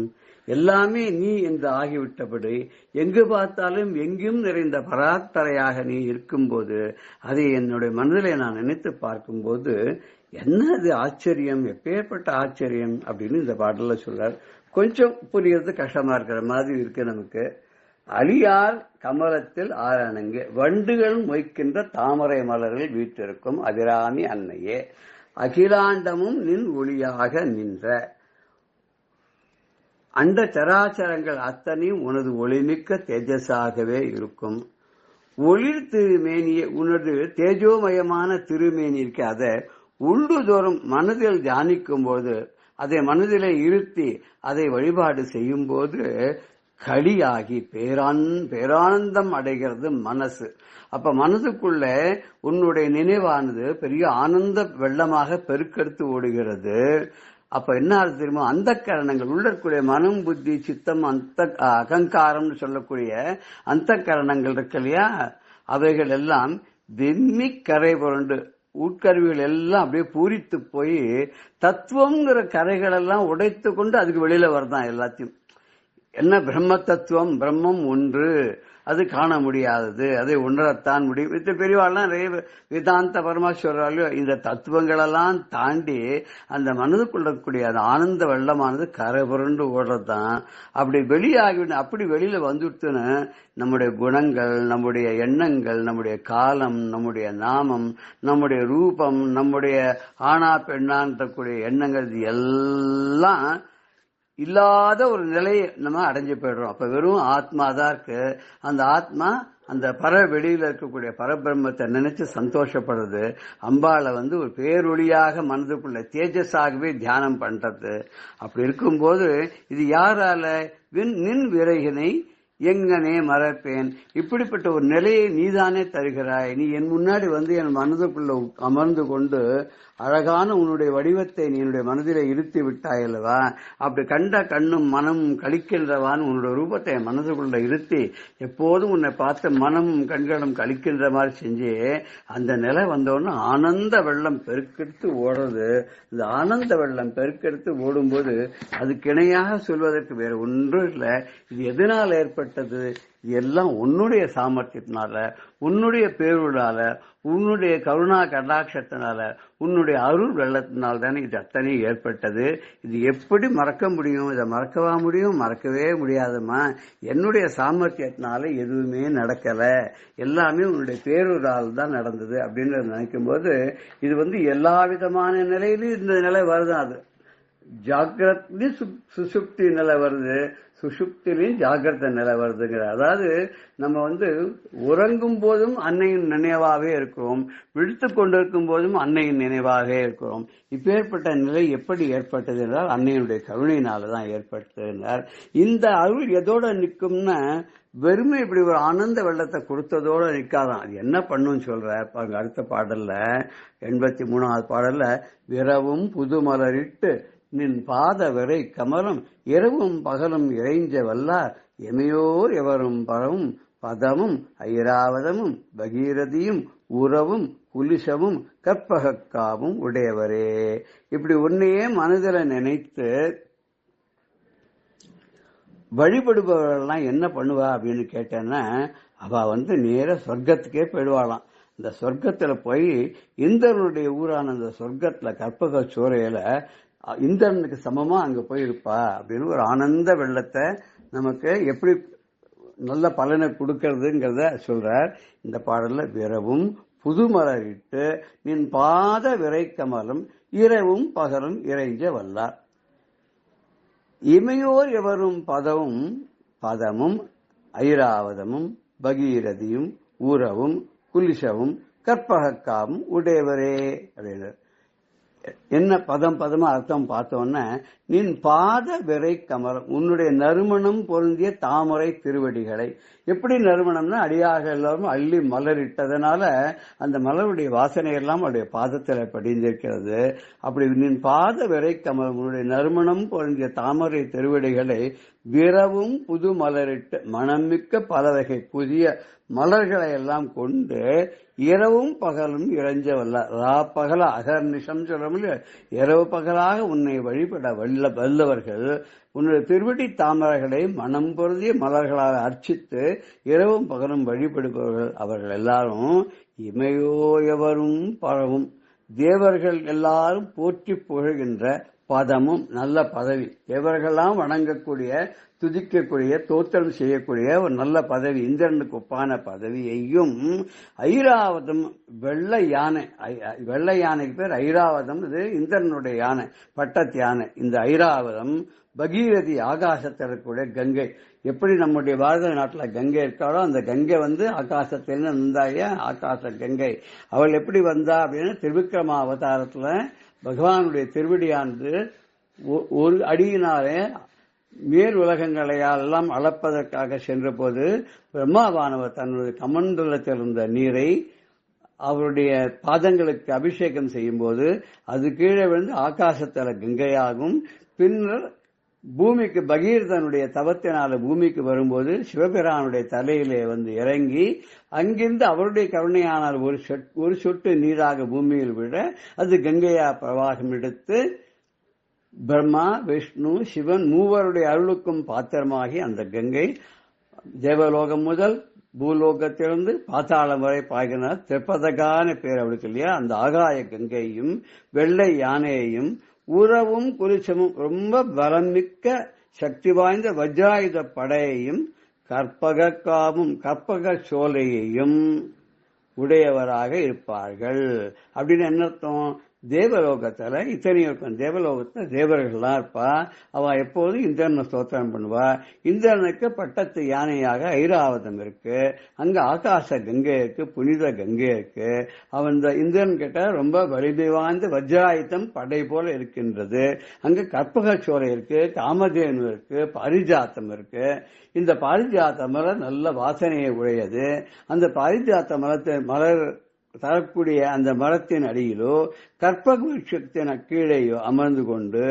எல்லாமே நீ என்று ஆகிவிட்டபடி எங்கு பார்த்தாலும் எங்கும் நிறைந்த பராத்தரையாக நீ இருக்கும்போது அதை என்னுடைய மனதிலே நான் நினைத்து பார்க்கும்போது என்னது ஆச்சரியம், எப்பேற்பட்ட ஆச்சரியம் அப்படின்னு இந்த பாடல சொல்றார். கொஞ்சம் புரியறது கஷ்டமா இருக்கிற மாதிரி இருக்கு நமக்கு. அழியார் கமலத்தில் ஆரணங்கு வண்டுகள் மொய்க்கின்ற தாமரை மலர்கள் வீட்டிருக்கும் அபிராமி அன்னையே, அகிலாண்டமும் நின் ஒளியாக நின்ற அண்ட சராச்சரங்கள் அத்தனையும் உனது ஒளிமிக்க தேஜஸாகவே இருக்கும். ஒளிர் திருமேனியை உனது தேஜோமயமான திருமேனி இருக்க அதை உள்ளுதோறும் மனதில் தியானிக்கும் போது அதை மனதிலே இருத்தி அதை வழிபாடு செய்யும் போது களியாகி பேரானந்தம் அடைகிறது மனசு. அப்ப மனதுக்குள்ள உன்னுடைய நினைவானது பெரிய ஆனந்த வெள்ளமாக பெருக்கெடுத்து ஓடுகிறது. அப்ப என்ன ஆகுது தெரியுமா? அந்த கரணங்கள் உள்ளக்கூடிய மனம், புத்தி, சித்தம், அகங்காரம் சொல்லக்கூடிய அந்த கரணங்கள் இருக்கு இல்லையா, அவைகள் எல்லாம் வெம்மி கரை புரண்டு உட்கருவிகள் எல்லாம் அப்படியே பூரித்து போய் தத்துவம்ங்கிற கரைகள் எல்லாம் உடைத்து கொண்டு அதுக்கு வெளியில வரதான் எல்லாத்தையும். என்ன பிரம்ம தத்துவம்? பிரம்மம் ஒன்று, அது காண முடியாதது, அதை உணரத்தான் முடியும். இது பெரியவாள்லாம் வேதாந்த பரமேஸ்வராலும் இந்த தத்துவங்களெல்லாம் தாண்டி அந்த மனதுக்குள்ளக்கூடிய அந்த ஆனந்த வெள்ளமானது கரை புரண்டு ஓடுறதுதான். அப்படி வெளியாகி அப்படி வெளியில வந்துட்டுன்னு நம்முடைய குணங்கள், நம்முடைய எண்ணங்கள், நம்முடைய காலம், நம்முடைய நாமம், நம்முடைய ரூபம், நம்முடைய ஆனா பெண்ணான்றக்கூடிய எண்ணங்கள் இது எல்லாம் இல்லாத ஒரு நிலையை நம்ம அடைஞ்சு போயிடுறோம். அப்ப வெறும் ஆத்மா தான் இருக்கு. அந்த ஆத்மா அந்த வெளியில இருக்கக்கூடிய பரபிரம்மத்தை நினைச்சு சந்தோஷப்படுறது, அம்பாளை ஒரு பேரொளியாக மனதுக்குள்ள தேஜஸாகவே தியானம் பண்றது. அப்படி இருக்கும்போது இது யாரால? நின் விரைகினை எங்கனே மறப்பேன். இப்படிப்பட்ட ஒரு நிலையை நீதானே தருகிறாய். நீ என் முன்னாடி என் மனதுக்குள்ள அமர்ந்து கொண்டு அழகான உன்னுடைய வடிவத்தை நீ என்னுடைய மனதிலே இருத்தி விட்டாய் அல்லவா? அப்படி கண்ட கண்ணும் மனமும் கழிக்கின்றவான் உன்னுடைய ரூபத்தை என் மனதுக்குள்ள இருத்தி எப்போதும் உன்னை பார்த்து மனமும் கண்களும் கழிக்கின்ற மாதிரி செஞ்சு அந்த நிலை வந்தோன்னு ஆனந்த வெள்ளம் பெருக்கெடுத்து ஓடுறது. இந்த ஆனந்த வெள்ளம் பெருக்கெடுத்து ஓடும்போது அதுக்கு இணையாக சொல்வதற்கு வேற ஒன்றும் இல்லை. இது எதனால் ஏற்பட்டது? எல்லாம் உன்னுடைய சாமர்த்தியத்தினால, உன்னுடைய பேருளால, உன்னுடைய கருணா கடாட்சத்தினால, உன்னுடைய அருள் வெள்ளத்தினால் தானே இது அத்தனை ஏற்பட்டது. இது எப்படி மறக்க முடியும்? இதை மறக்கவா முடியும்? மறக்கவே முடியாதுமா. என்னுடைய சாமர்த்தியத்தினால எதுவுமே நடக்கல, எல்லாமே உன்னுடைய பேருளால் தான் நடந்தது அப்படின்னு நினைக்கும் போது இது எல்லா விதமான நிலையிலும் இந்த நிலை வருது. அது ஜாகிரதி சுசுப்தி நிலை வருது, சுசுப்திலையும் ஜாகிரத நிலை வருதுங்கிற. அதாவது நம்ம உறங்கும் போதும் அன்னையின் நினைவாகவே இருக்கிறோம், விழித்து கொண்டிருக்கும் போதும் அன்னையின் நினைவாக இருக்கிறோம். இப்பேற்பட்ட நிலை எப்படி ஏற்பட்டது என்றால் அன்னையினுடைய கருணையினாலதான் ஏற்பட்டது என்றார். இந்த அருள் எதோட நிற்கும்னா வெறுமை இப்படி ஒரு ஆனந்த வெள்ளத்தை கொடுத்ததோட நிற்காதான். அது என்ன பண்ணுன்னு சொல்ற பாருங்க. அடுத்த பாடல்ல 83வது பாடல்ல விரவும் புதுமலரிட்டு நின் பாத விரை கமலம் இரவும் பகலும் இறைஞ்ச வல்லார் எமையோர் எவரும் பரவும் பதமும் ஐராவதமும் பகீரதியும் உறவும் குலிசமும் கற்பகக்காவும் உடையவரே. இப்படி உன்னையே மனதில நினைத்து வழிபடுபவர்கள்லாம் என்ன பண்ணுவா அப்படின்னு கேட்டேன்னா அவ நேர சொர்க்கத்துக்கே போயிடுவாளாம். இந்த சொர்க்கத்துல போய் இந்திரனுடைய ஊரான அந்த சொர்க்கத்துல கற்பக சோரையில இந்திரனுக்கு சமமா அங்க போயிருப்பா அப்படின்னு ஒரு ஆனந்த வெள்ளத்தை நமக்கு எப்படி நல்ல பலனை கொடுக்கறதுங்கிறத சொல்றார் இந்த பாடல்ல. விரவும் புதுமலரிட்டு நின் பாத விரை கமலம் இரவும் பகலும் இறைஞ்ச வல்லார் இமையோர் எவரும் பதமும் ஐராவதமும் பகீரதியும் ஊரவும் குலிசவும் கற்பகக்காவும் உடையவரே அப்படின்னார். என்ன பதமா அர்த்தம் பார்த்தோன்னா, நின் பாத விரை கமலம், உன்னுடைய நறுமணம் பொருந்திய தாமரை திருவடிகளை. எப்படி நறுமணம்னா, அடியாக எல்லாரும் அள்ளி மலரிட்டதனால அந்த மலருடைய வாசனை எல்லாம் அவருடைய பாதத்தில் படிந்திருக்கிறது. அப்படி நின் பாத விரை கமலம், உன்னுடைய நறுமணம் பொருந்திய தாமரை திருவடிகளை விரவும் புது மலரிட்டு மணமிக்க பல வகை புதிய மலர்களை எல்லாம் கொண்டு இரவும் பகலும் இறைஞ்ச பகல அகர்நிஷம் சொல்ல, இரவு பகலாக உன்னை வழிபட வல்லவர்கள் உன்னுடைய திருவடி தாமரைகளை மனம் பொருந்திய மலர்களால் அர்ச்சித்து இரவும் பகலும் வழிபடுபவர்கள் அவர்கள் எல்லாரும் இமையோ எவரும் பரவும் தேவர்கள் எல்லாரும் போற்றி புகழ்கின்ற பதமும் நல்ல பதவி. தேவர்களெல்லாம் வணங்கக்கூடிய, துதிக்கக்கூடிய, தோத்திரம் செய்யக்கூடிய ஒரு நல்ல பதவி, இந்திரனுக்கு ஒப்பான பதவியையும் ஐராவதம் வெள்ளை யானை, வெள்ளை யானைக்கு பேர் ஐராவதம், இது இந்திரனுடைய யானை, பட்டத்து யானை. இந்த ஐராவதம் பகீரதி ஆகாசத்தில் இருக்கக்கூடிய கங்கை. எப்படி நம்முடைய பாரத நாட்டில் கங்கை இருக்காளோ அந்த கங்கை ஆகாசத்திலிருந்து வந்தாய ஆகாச கங்கை. அவள் எப்படி வந்தா அப்படின்னா, திருவிக்ரம அவதாரத்துல பகவானுடைய திருவடியானது ஒரு அடியினாலே மேல் உலகங்களையெல்லாம் அளப்பதற்காக சென்ற போது பிரம்மாவானவர் தன்னுடைய கமண்டலத்தில் இருந்த நீரை அவருடைய பாதங்களுக்கு அபிஷேகம் செய்யும் போது அது கீழே விழுந்து ஆகாசத்தில் கங்கையாகும். பின்னர் பூமிக்கு பகீரதனுடைய தவத்தினால பூமிக்கு வரும்போது சிவபிரானுடைய தலையிலே இறங்கி அங்கிருந்து அவருடைய கருணையானால் ஒரு சொட்டு நீராக பூமியில் விட அது கங்கையா பிரவாகம் எடுத்து பிரம்மா, விஷ்ணு, சிவன் மூவருடைய அருளுக்கும் பாத்திரமாகி அந்த கங்கை தேவலோகம் முதல் பூலோகத்திலிருந்து பாத்தாளம் வரை பாய்கிறார். திரிபதகான பேர் அவளுக்கு இல்லையா. அந்த ஆகாய கங்கையும் வெள்ளை யானையையும் உறவும் குலிசமும் ரொம்ப பலமிக்க சக்தி வாய்ந்த வஜ்ராயுத படையையும் கற்பகாவும் கற்பக சோலையையும் உடையவராக இருப்பார்கள். அப்படின்னு என்ன அர்த்தம்? தேவலோகத்துல இத்தனையும் இருக்கும். தேவலோகத்துல தேவர்கள்லாம் இருப்பா. அவ எப்போதும் இந்திரனை ஸ்தோத்திரம் பண்ணுவா. இந்திரனுக்கு பட்டத்து யானையாக ஐராவதம் இருக்கு. அங்க ஆகாச கங்கை இருக்கு, புனித கங்கை இருக்கு. அவன் இந்திரன் கிட்ட ரொம்ப வலிமை வாய்ந்த வஜ்ராயுதம் படை போல இருக்கின்றது. அங்க கற்பக சோலை இருக்கு, காமதேனு இருக்கு, பாரிஜாத்தம் இருக்கு. இந்த பாரிஜாத்த மலர் நல்ல வாசனையை உடையது. அந்த பாரிஜாத்த மலர் தரக்கூடிய அந்த மரத்தின் அடியிலோ கற்பக விருட்சத்தின் கீழேயோ அமர்ந்து கொண்டு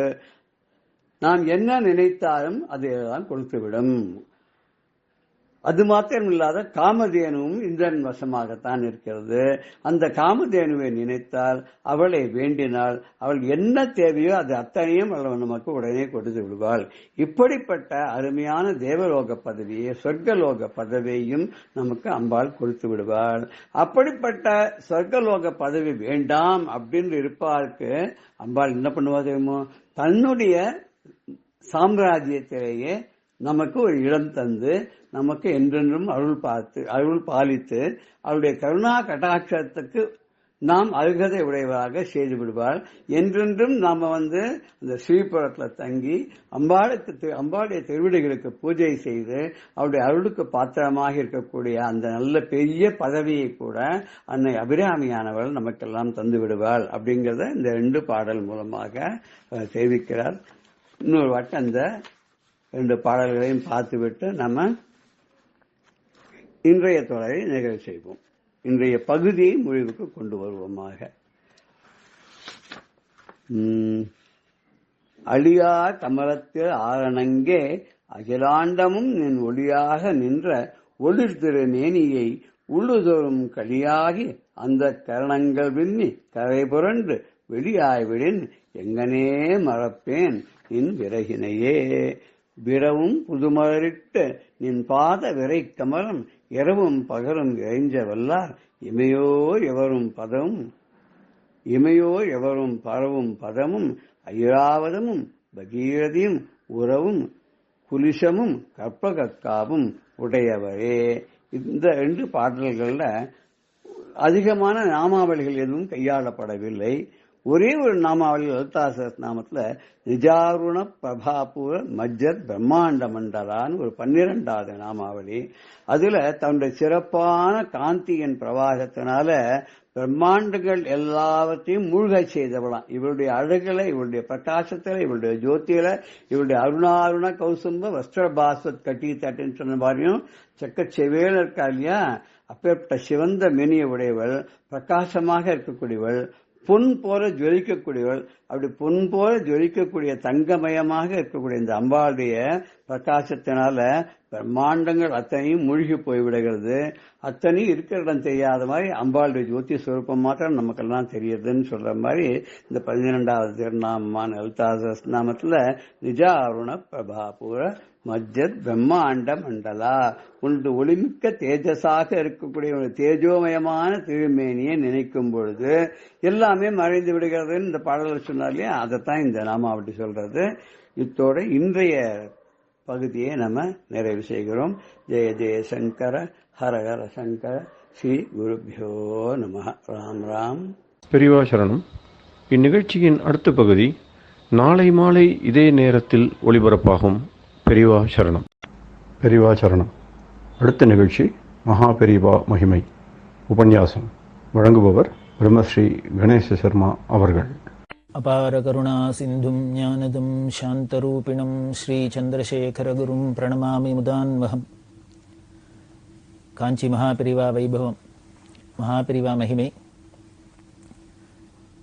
நாம் என்ன நினைத்தாலும் அதையெல்லாம் கொடுத்துவிடும். அது மாத்திரம் இல்லாத காமதேனுவும் இந்திரன் வசமாகத்தான் இருக்கிறது. அந்த காமதேனுவை நினைத்தால், அவளை வேண்டினால், அவள் என்ன தேவையோ அது அத்தனையும் அவள் நமக்கு உடனே கொடுத்து விடுவாள். இப்படிப்பட்ட அருமையான தேவலோக பதவியை, சொர்க்கலோக பதவியையும் நமக்கு அம்பாள் கொடுத்து விடுவாள். அப்படிப்பட்ட சொர்க்கலோக பதவி வேண்டாம் அப்படின்னு இருப்பாருக்கு அம்பாள் என்ன பண்ணுவா தெரியுமோ? தன்னுடைய சாம்ராஜ்யத்திலேயே நமக்கு ஒரு இடம் தந்து நமக்கு என்றென்றும் அருள் பாலித்து அவருடைய கருணா கடாட்சத்துக்கு நாம் அருகதை உடையவராக செய்து விடுவாள். என்றென்றும் நாம அந்த ஸ்ரீபுரத்தில் தங்கி அம்பாளுடைய திருவிடிகளுக்கு பூஜை செய்து அவருடைய அருளுக்கு பாத்திரமாக இருக்கக்கூடிய அந்த நல்ல பெரிய பதவியை கூட அன்னை அபிராமியானவள் நமக்கெல்லாம் தந்து விடுவாள். அப்படிங்கிறத இந்த 2 பாடல் மூலமாக தெரிவிக்கிறார். இன்னொரு வட்டம் அந்த 2 பாடல்களையும் பார்த்துவிட்டு நம்ம இன்றைய தொடரை நிறைவு செய்வோம். இன்றைய பகுதியை முடிவுக்கு கொண்டு வருவோமாக. அழியா கமலத்தில் ஆரணங்கே அகிலாண்டமும் நின் ஒளியாக நின்ற ஒளிர் திருமேனியை உள்ளுதோறும் களியாகி அந்த கரணங்கள் விண்ணி கரை புரண்டு வெளியாய்விடின் எங்கனே மறப்பேன் நின் விறகினையே. விரவும் புதுமலரிட்டு நின் பாத விரை கமலம் இரவும் பகலும் இறைஞ்ச வல்லார் இமையோ எவரும் பரவும் பதமும் ஐராவதமும் பகீரதியும் உறவும் குலிசமும் கற்பகாவும் உடையவரே. இந்த 2 பாடல்கள்ல அதிகமான நாமாவளிகள் எதுவும் கையாளப்படவில்லை. ஒரே ஒரு நாமாவளி லலிதா சஹஸ்ரநாமத்துல நிஜாருண பிரபாபூர மஜ்ஜத் பிரம்மாண்ட மண்டலான்னு ஒரு 12வது நாமாவளி. அதுல தன்னுடைய சிறப்பான காந்தியின் பிரவாகத்தினால பிரம்மாண்டங்கள் எல்லாவற்றையும் மூழ்க செய்தவளாம். இவருடைய அழகுல, இவருடைய பிரகாசத்துல, இவருடைய ஜோதியில, இவருடைய அருணாருண கௌசும்ப வஸ்திர பாஸ்வத் கட்டி தட்டுன்னு சொன்ன மாதிரியும் செக்கச்செவேல இருக்கா இல்லையா, அப்பேற்பட்ட சிவந்த மெனிய உடையவள், பிரகாசமாக இருக்கக்கூடியவள், பொன் போல ஜொலிக்கக்கூடியவள். அப்படி பொன் போல ஜொலிக்கக்கூடிய தங்கமயமாக இருக்கக்கூடிய இந்த அம்பாளுடைய பிரகாசத்தினால பிரம்மாண்டங்கள் அத்தனையும் மூழ்கி போய்விடுகிறது. அத்தனையும் இருக்கிற இடம் தெரியாத மாதிரி அம்பாளுடைய ஜோதி சுரூபம் மாத்திரம் நமக்கெல்லாம் தெரியுதுன்னு சொல்ற மாதிரி இந்த 12வது திருநாமமான லலிதா சஹஸ்ரநாமத்துல நிஜாருண பிரபாபுர மஜ்ஜத் பிரம்மாண்ட மண்டலா, உண்டு ஒளிமிக்க தேஜஸாக இருக்கக்கூடிய ஒரு தேஜோமயமான திருமேனியை நினைக்கும் பொழுது எல்லாமே மறைந்து விடுகிறதுன்னு இந்த பாடல் சொன்னார் இல்லையா, அதைத்தான் இந்த நாமாவளி சொல்றது. இத்தோட இன்றைய பகுதியை நம்ம நிறைவு செய்கிறோம். ஜெய ஜெய சங்கர ஹர ஹர சங்கர ஸ்ரீ குருபியோ நம. ராம் ராம். பெரியவா சரணம். இந்நிகழ்ச்சியின் அடுத்த பகுதி நாளை மாலை இதே நேரத்தில் ஒளிபரப்பாகும். பெரியவா சரணம். பெரியவா சரணம். அடுத்த நிகழ்ச்சி மகா பெரியவா மகிமை உபன்யாசம். வழங்குபவர் பிரம்மஸ்ரீ கணேச சர்மா அவர்கள். அபார கருணா சிந்தும் ஞானதம் சாந்தரூபிணம் ஸ்ரீ சந்திரசேகரகுரும் பிரணமாமி முதான்வகம். காஞ்சி மகாபிரிவா வைபவம், மகாபிரிவா மகிமை.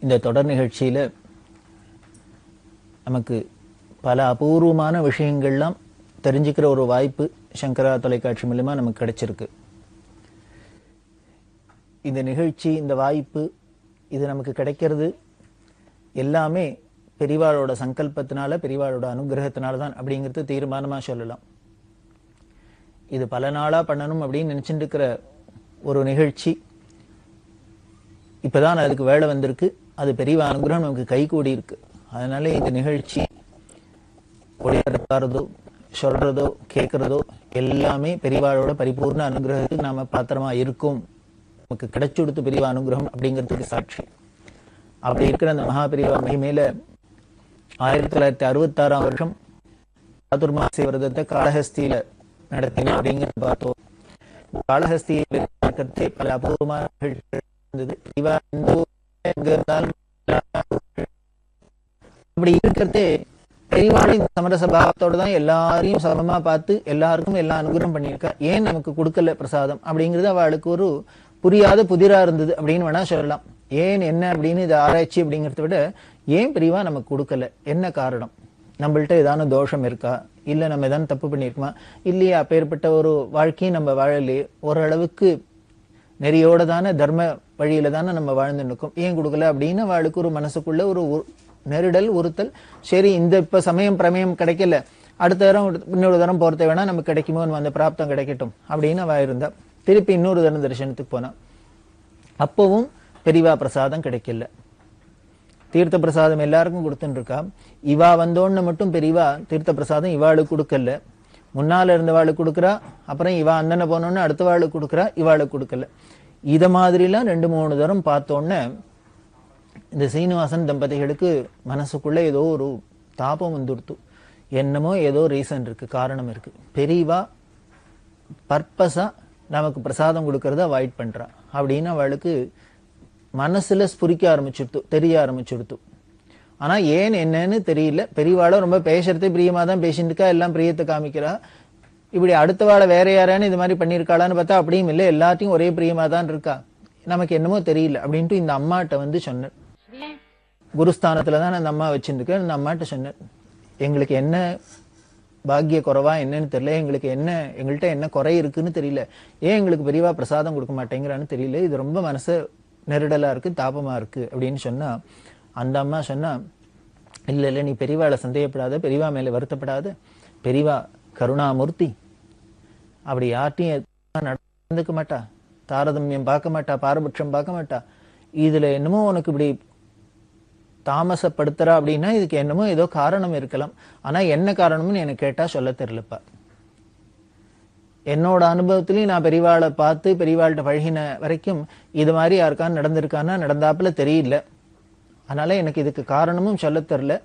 இந்த தொடர் நிகழ்ச்சியில் நமக்கு பல அபூர்வமான விஷயங்கள்லாம் தெரிஞ்சுக்கிற ஒரு வாய்ப்பு சங்கரா தொலைக்காட்சி மூலமா நமக்கு கிடைச்சிருக்கு. இந்த நிகழ்ச்சி, இந்த வாய்ப்பு, இது நமக்கு கிடைக்கிறது எல்லாமே பெரிவாளோட சங்கல்பத்தினால, பெரிவாளோட அனுகிரகத்தினால தான் அப்படிங்கிறது தீர்மானமா சொல்லலாம். இது பல நாளா பண்ணணும் அப்படின்னு நினைச்சுட்டு இருக்கிற ஒரு நிகழ்ச்சி. இப்பதான் அதுக்கு வேலை வந்திருக்கு. அது பெரியவா அனுகிரகம் நமக்கு கை கூடி இருக்கு. அதனால இந்த நிகழ்ச்சி ஒளிபரப்பாறதோ சொல்றதோ கேட்கறதோ எல்லாமே பெரியவாளோட பரிபூர்ண அனுகிரகத்துக்கு நாம பாத்திரமா இருக்கும். நமக்கு கிடைச்சுடுத்து பெரியவா அனுகிரகம் அப்படிங்கிறதுக்கு சாட்சி. அப்படி இருக்கிற அந்த மகாபெரிவா மகிமையில 1966 வருஷம் சாதுர்மாசி விரதத்தை காளஹஸ்தியில நடத்தினோம் அப்படிங்கிறது பார்த்தோம். காளஹஸ்தியில பல அபூர்வமான இருந்தது. அப்படி இருக்கிறதே பெரியவாளின் சமரச பாவத்தோட தான் எல்லாரையும் சமமா பார்த்து எல்லாருக்கும் எல்லா அனுகிரகம் பண்ணியிருக்கா. ஏன் நமக்கு கொடுக்கல பிரசாதம் அப்படிங்கிறது அவளுக்கு ஒரு புரியாத புதிரா இருந்தது அப்படின்னு வேணா சொல்லலாம். ஏன் என்ன அப்படின்னு இதை ஆராய்ச்சி அப்படிங்கிறத விட ஏன் பெரியவா நமக்கு கொடுக்கல, என்ன காரணம், நம்மள்ட்ட ஏதான தோஷம் இருக்கா, இல்ல நம்ம ஏதாவது தப்பு பண்ணியிருக்குமா, இல்லையா அப்பேற்பட்ட ஒரு வாழ்க்கையும் நம்ம வாழலையே, ஓரளவுக்கு நெறியோட தானே தர்ம வழியில தானே நம்ம வாழ்ந்து நிற்கும், ஏன் கொடுக்கல அப்படின்னு அவளுக்கு ஒரு மனசுக்குள்ள ஒரு நெருடல் உறுத்தல். சரி, இந்த இப்ப சமயம் பிரமேயம் கிடைக்கல, அடுத்த தரம் இன்னொரு தரம் போறதை வேணா நமக்கு கிடைக்குமோ, அந்த பிராப்தம் கிடைக்கட்டும் அப்படின்னு அவ இருந்தா. திருப்பி இன்னொரு தரம் தரிசனத்துக்கு போனா அப்பவும் பெரியவா பிரசாதம் கிடைக்கல. தீர்த்த பிரசாதம் எல்லாருக்கும் கொடுத்துட்டு இருக்கா. இவா வந்தோன்னு மட்டும் பெரியவா தீர்த்த பிரசாதம் இவாளுக்கு கொடுக்கல. முன்னால இருந்தவாளுக்கு கொடுக்குறா, அப்புறம் இவா அந்தன போனோன்னு அடுத்தவாளுக்கு கொடுக்குறா, இவாளுக்கு கொடுக்கல. இத மாதிரிலாம் 2-3 தரம் பார்த்தோன்னே இந்த சீனிவாசன் தம்பதிகளுக்கு மனசுக்குள்ள ஏதோ ஒரு தாபம் வந்துடுத்து. என்னமோ ஏதோ ரீசன் இருக்கு, காரணம் இருக்கு. பெரியவா பர்பஸா நமக்கு பிரசாதம் கொடுக்கறத அவாய்ட் பண்றா அப்படின்னு அவளுக்கு மனசுல ஸ்புரிக்க ஆரம்பிச்சுடுத்து, தெரிய ஆரம்பிச்சுடுத்து. ஆனா ஏன் என்னன்னு தெரியல. பெரியவாளை ரொம்ப பேசுறதே பிரியமா தான் பேசிட்டு இருக்கா, எல்லாம் பிரியத்தை காமிக்கிறா. இப்படி அடுத்த வாழை வேற யாரான்னு இது மாதிரி பண்ணியிருக்காளான்னு பார்த்தா அப்படியும் இல்லை, எல்லாத்தையும் ஒரே பிரியமா தான் இருக்கா. நமக்கு என்னமோ தெரியல அப்படின்ட்டு இந்த அம்மாட்ட வந்து சொன்னேன். குருஸ்தானத்துலதான் அந்த அம்மா வச்சிருந்துக்க. அந்த அம்மாட்ட சொன்னேன், எங்களுக்கு என்ன பாக்கிய குறைவா என்னன்னு தெரியல, எங்கள்கிட்ட என்ன குறை இருக்குன்னு தெரியல, ஏன் எங்களுக்கு பெரியவா பிரசாதம் கொடுக்க மாட்டேங்கிறான்னு தெரியல, இது ரொம்ப மனசு நெருடலா இருக்கு, தாபமா இருக்கு அப்படின்னு சொன்னா அந்த அம்மா சொன்னா, இல்ல நீ பெரியவாளை சந்தேகப்படாத, பெரியவா மேல வருத்தப்படாத, பெரியவா கருணாமூர்த்தி, அப்படி யார்ட்டையும் நடந்துக்க மாட்டா, தாரதமியம் பார்க்க மாட்டா, பாரபட்சம் பார்க்க மாட்டா. இதுல என்னமோ உனக்கு இப்படி தாமசப்படுத்துறா அப்படின்னா இதுக்கு என்னமோ ஏதோ காரணம் இருக்கலாம். ஆனா என்ன காரணம்னு எனக்கு கேட்டா சொல்ல தெரியலப்பா. என்னோட அனுபவத்திலையும் நான் பெரியவாளை பார்த்து பெரியவாள்கிட்ட பழகின வரைக்கும் இது மாதிரி யாருக்கான்னு நடந்திருக்கான்னா நடந்தாப்புல தெரியல. அதனால எனக்கு இதுக்கு காரணமும் சொல்லத் தெரியல.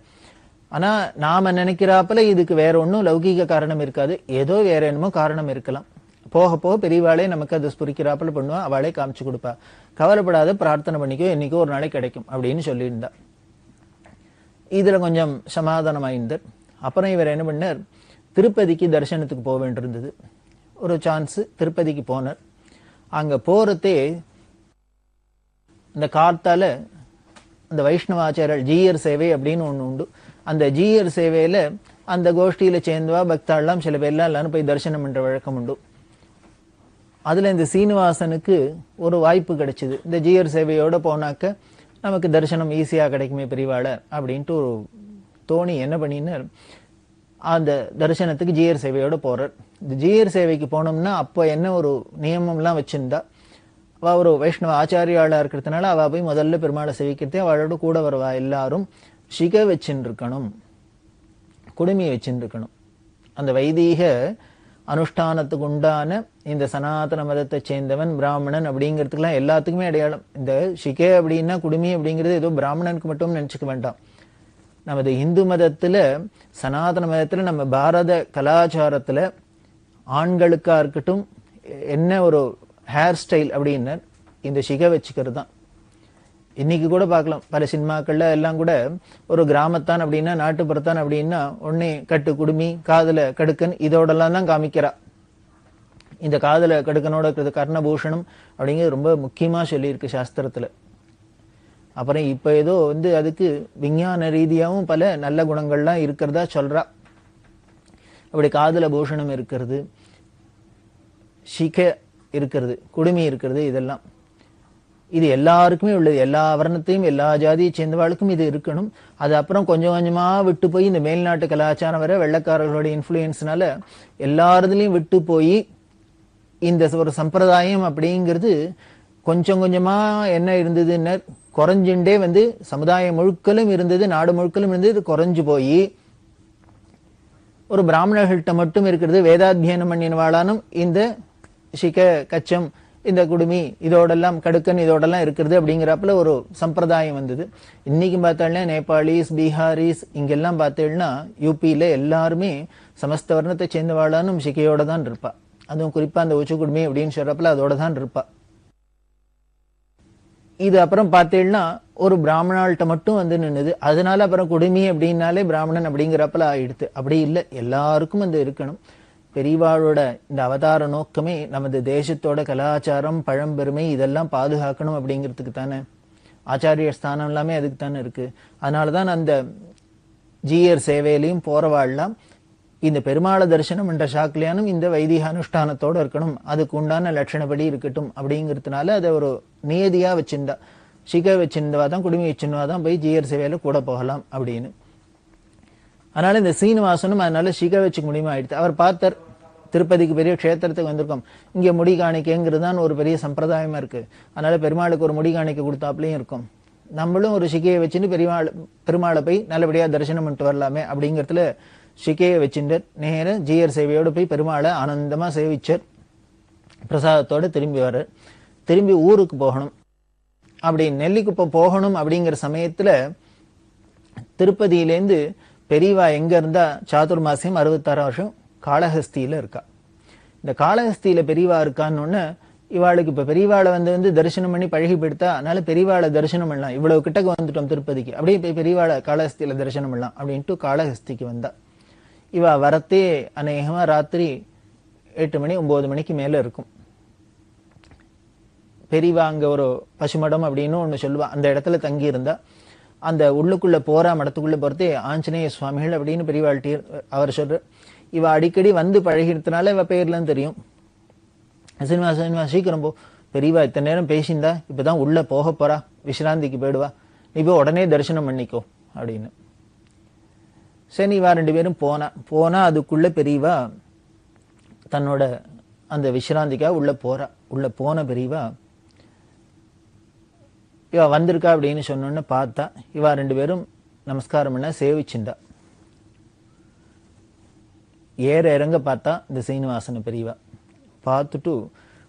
ஆனா நாம நினைக்கிறாப்புல இதுக்கு வேற ஒன்றும் லௌகீக காரணம் இருக்காது, ஏதோ வேற என்னமோ காரணம் இருக்கலாம். போக போக பெரியவாளே நமக்கு அதை ஸ்புரிக்கிறாப்புல பண்ணுவா, அவளே காமிச்சு கொடுப்பா. கவலைப்படாத, பிரார்த்தனை பண்ணிக்கோ, என்னைக்கோ ஒரு நாளைக்கு கிடைக்கும் அப்படின்னு சொல்லியிருந்தா. இதுல கொஞ்சம் சமாதானமாயிருந்தார். அப்புறம் இவர் என்ன பண்ணார், திருப்பதிக்கு தரிசனத்துக்கு போக வேண்டியிருந்தது. ஒரு சான்ஸ் திருப்பதிக்கு போனார். அங்க போறதே இந்த கார்த்தால அந்த வைஷ்ணவாச்சாரியர் ஜீயர் சேவை அப்படின்னு ஒண்ணு உண்டு. அந்த ஜீயர் சேவையில அந்த கோஷ்டியில சேர்ந்தவா பக்தாள்லாம் சில பேர்லாம் எல்லாரும் போய் தரிசனம் பண்ற வழக்கம் உண்டு. அதுல இந்த சீனிவாசனுக்கு ஒரு வாய்ப்பு கிடைச்சது. இந்த ஜீயர் சேவையோட போனாக்க நமக்கு தரிசனம் ஈஸியா கிடைக்குமே பெரியவாள அப்படின்ட்டு ஒரு தோணி என்ன பண்ணினார், அந்த தரிசனத்துக்கு ஜீயர் சேவையோட போறார். இந்த ஜீயர் சேவைக்கு போனோம்னா அப்போ என்ன ஒரு நியமம்லாம் வச்சிருந்தா, அவ ஒரு வைஷ்ணவ ஆச்சாரியாளா இருக்கிறதுனால அவ போய் முதல்ல பெருமாளை சேவிக்கிறதே அவளோட கூட வருவா எல்லாரும் சிகை வச்சுன்னு இருக்கணும், குடுமியை வச்சுன்னு இருக்கணும். அந்த வைதீக அனுஷ்டானத்துக்கு உண்டான இந்த சனாதன மதத்தை சேர்ந்தவன் பிராமணன் அப்படிங்கிறதுக்கெல்லாம் எல்லாத்துக்குமே அடையாளம். இந்த ஷிகே அப்படின்னா குடுமி அப்படிங்கிறது ஏதோ பிராமணனுக்கு மட்டும் நினைச்சுக்க வேண்டாம். நமது இந்து மதத்துல சனாதன மதத்துல நம்ம பாரத கலாச்சாரத்துல ஆண்களுக்கா இருக்கட்டும் என்ன ஒரு ஹேர் ஸ்டைல் அப்படின்னு இந்த ஷிகை வச்சுக்கிறது தான். இன்னைக்கு கூட பார்க்கலாம் பல சினிமாக்கள்ல எல்லாம் கூட ஒரு கிராமத்தான் அப்படின்னா நாட்டுப்புறத்தான் அப்படின்னா உடனே கட்டு குடுமி காதுல கடுக்கன் இதோடலாம் தான் காமிக்கிறா. இந்த காதுல கடுக்கனோட இருக்கிறது கர்ணபூஷணம் அப்படிங்கிறது ரொம்ப முக்கியமா சொல்லியிருக்கு சாஸ்திரத்துல. அப்புறம் இப்ப ஏதோ அதுக்கு விஞ்ஞான ரீதியாகவும் பல நல்ல குணங்கள்லாம் இருக்கிறதா சொல்றா. அப்படி காதுல பூஷணம் இருக்கிறது, ஷிகை இருக்கிறது, குடுமி இருக்கிறது, இதெல்லாம் இது எல்லாருக்குமே உள்ளது. எல்லா வர்ணத்தையும் எல்லா ஜாதியை சேர்ந்தவாளுக்கும் இது இருக்கணும். அது அப்புறம் கொஞ்சம் கொஞ்சமா விட்டு போய் இந்த மேல்நாட்டு கலாச்சாரம் வர வெள்ளக்காரர்களோட இன்ஃப்ளூயன்ஸ்னால எல்லாருதுலயும் விட்டு போய் இந்த ஒரு சம்பிரதாயம் அப்படிங்கிறது கொஞ்சம் கொஞ்சமா என்ன இருந்ததுன்னு குறைஞ்சுட்டே சமுதாயம் முழுக்கலும் இருந்தது, நாடு முழுக்கலும் இருந்தது, குறைஞ்சு போய் ஒரு பிராமணர்கள்ட்ட மட்டும் இருக்கிறது. வேதாத்தியனம் பண்ணினவாளானும் இந்த ஷிக கச்சம் இந்த குடுமி இதோடெல்லாம் கடுக்கன் இதோடெல்லாம் இருக்கிறது அப்படிங்கிறப்பல ஒரு சம்பிரதாயம் வந்தது. இன்னைக்கு பார்த்தாலே நேபாளிஸ் பீகாரிஸ் இங்கெல்லாம் பார்த்தேன்னா யூபியில எல்லாருமே சமஸ்த வர்ணத்தை சேர்ந்தவாளானும் ஷிகையோட தான் இருப்பா. அதுவும் குறிப்பா அந்த உச்ச குடுமி அப்படின்னு சொல்றப்பல அதோட தான் இருப்பா. இது அப்புறம் பார்த்தேன்னா ஒரு பிராமணாள்கிட்ட மட்டும் நின்னுது. அதனால அப்புறம் குடுமி அப்படின்னாலே பிராமணன் அப்படிங்கிறப்பல ஆயிடுத்து. அப்படி இல்லை, எல்லாருக்கும் இருக்கணும். பெரியவாளோட இந்த அவதார நோக்கமே நமது தேசத்தோட கலாச்சாரம் பழம்பெருமை இதெல்லாம் பாதுகாக்கணும் அப்படிங்கிறதுக்கு தானே. ஆச்சாரியர் ஸ்தானம் எல்லாமே அதுக்கு தானே இருக்கு. அதனாலதான் அந்த ஜீயர் சேவையிலையும் போறவாள்லாம் இந்த பெருமாள தரிசனம் என்ற சாக்கிலியானும் இந்த வைதிக அனுஷ்டானத்தோட இருக்கணும், அதுக்கு உண்டான லட்சணப்படி இருக்கட்டும் அப்படிங்கிறதுனால அதை ஒரு நியதியா வச்சிருந்தா. ஷிகை வச்சிருந்தவா தான் குடுமி வச்சிருந்தவா தான் போய் ஜீயர் சேவையில கூட போகலாம் அப்படின்னு. அதனால இந்த சீனிவாசனும் அதனால ஷிகை வச்சுக்க முடியுமா ஆயிடுச்சு. அவர் பார்த்தார், திருப்பதிக்கு பெரிய க்ஷேத்திரத்துக்கு வந்திருக்கோம், இங்க முடி காணிக்கைங்கிறது தான் ஒரு பெரிய சம்பிரதாயமா இருக்கு. அதனால பெருமாளுக்கு ஒரு முடி காணிக்கை கொடுத்தாப்புலையும் இருக்கும். நம்மளும் ஒரு ஷிகையை வச்சுட்டு பெருமாளை போய் நல்லபடியா தரிசனம் பண்ணிட்டு வரலாமே அப்படிங்கிறதுல ஷிகையை வச்சுட்டு நேர ஜீயர் சேவையோட போய் பெருமாளை ஆனந்தமா சேவிச்சர். பிரசாதத்தோட திரும்பி வர திரும்பி ஊருக்கு போகணும். அப்படி நெல்லிக்குப்பம் போகணும் அப்படிங்கிற சமயத்துல திருப்பதியிலேருந்து பெரியவா எங்க இருந்தா சாதுர்மாசியம் 66 வருஷம் காளஹஸ்தியில இருக்கா. இந்த காளஹஸ்தியில பெரியவா இருக்கான்னு இவாளுக்கு இப்ப பெரியவாளை தரிசனம் பண்ணி பழகி போயிடுத்தா. அதனால பெரியவாளை தரிசனம் பண்ணலாம், இவ்வளவு கிட்டக்கு வந்துட்டோம் திருப்பதிக்கு, அப்படியே போய் பெரியவாளை காளஹஸ்தியில தரிசனம் பண்ணலாம் அப்படின்ட்டு காளஹஸ்திக்கு வந்தா. இவ வரத்தே அநேகமா ராத்திரி 8 மணி 9 மணிக்கு மேல இருக்கும். பெரியவா அங்க ஒரு பசுமடம் அப்படின்னு ஒண்ணு சொல்லுவா, அந்த இடத்துல தங்கி இருந்தா. அந்த உள்ளுக்குள்ள போறா, மடத்துக்குள்ள போறதே ஆஞ்சநேய சுவாமிகள் அப்படின்னு பெரியவாழ்ட்டி அவர் சொல்ற. இவ அடிக்கடி பழகினதுனால இவ பேர்லாம் தெரியும். சீனிவாச சீக்கிரம் போ, பெரியவா இத்தனை நேரம் பேசியிருந்தா இப்பதான் உள்ள போக போறா, விசிராந்திக்கு போயிடுவா, நீ போய் உடனே தரிசனம் பண்ணிக்கோ அப்படின்னு. சரி இவா 2 பேரும் போனா அதுக்குள்ள பெரியவா தன்னோட அந்த விசிராந்திக்கா உள்ள போறா. உள்ள போன பெரியவா இவ வந்திருக்கா அப்படின்னு சொன்னோன்னு பார்த்தா இவா 2 பேரும் நமஸ்காரம் பண்ண சேவிச்சுண்டா. ஏற இறங்க பார்த்தா இந்த சீனிவாசன பெரியவா பார்த்துட்டு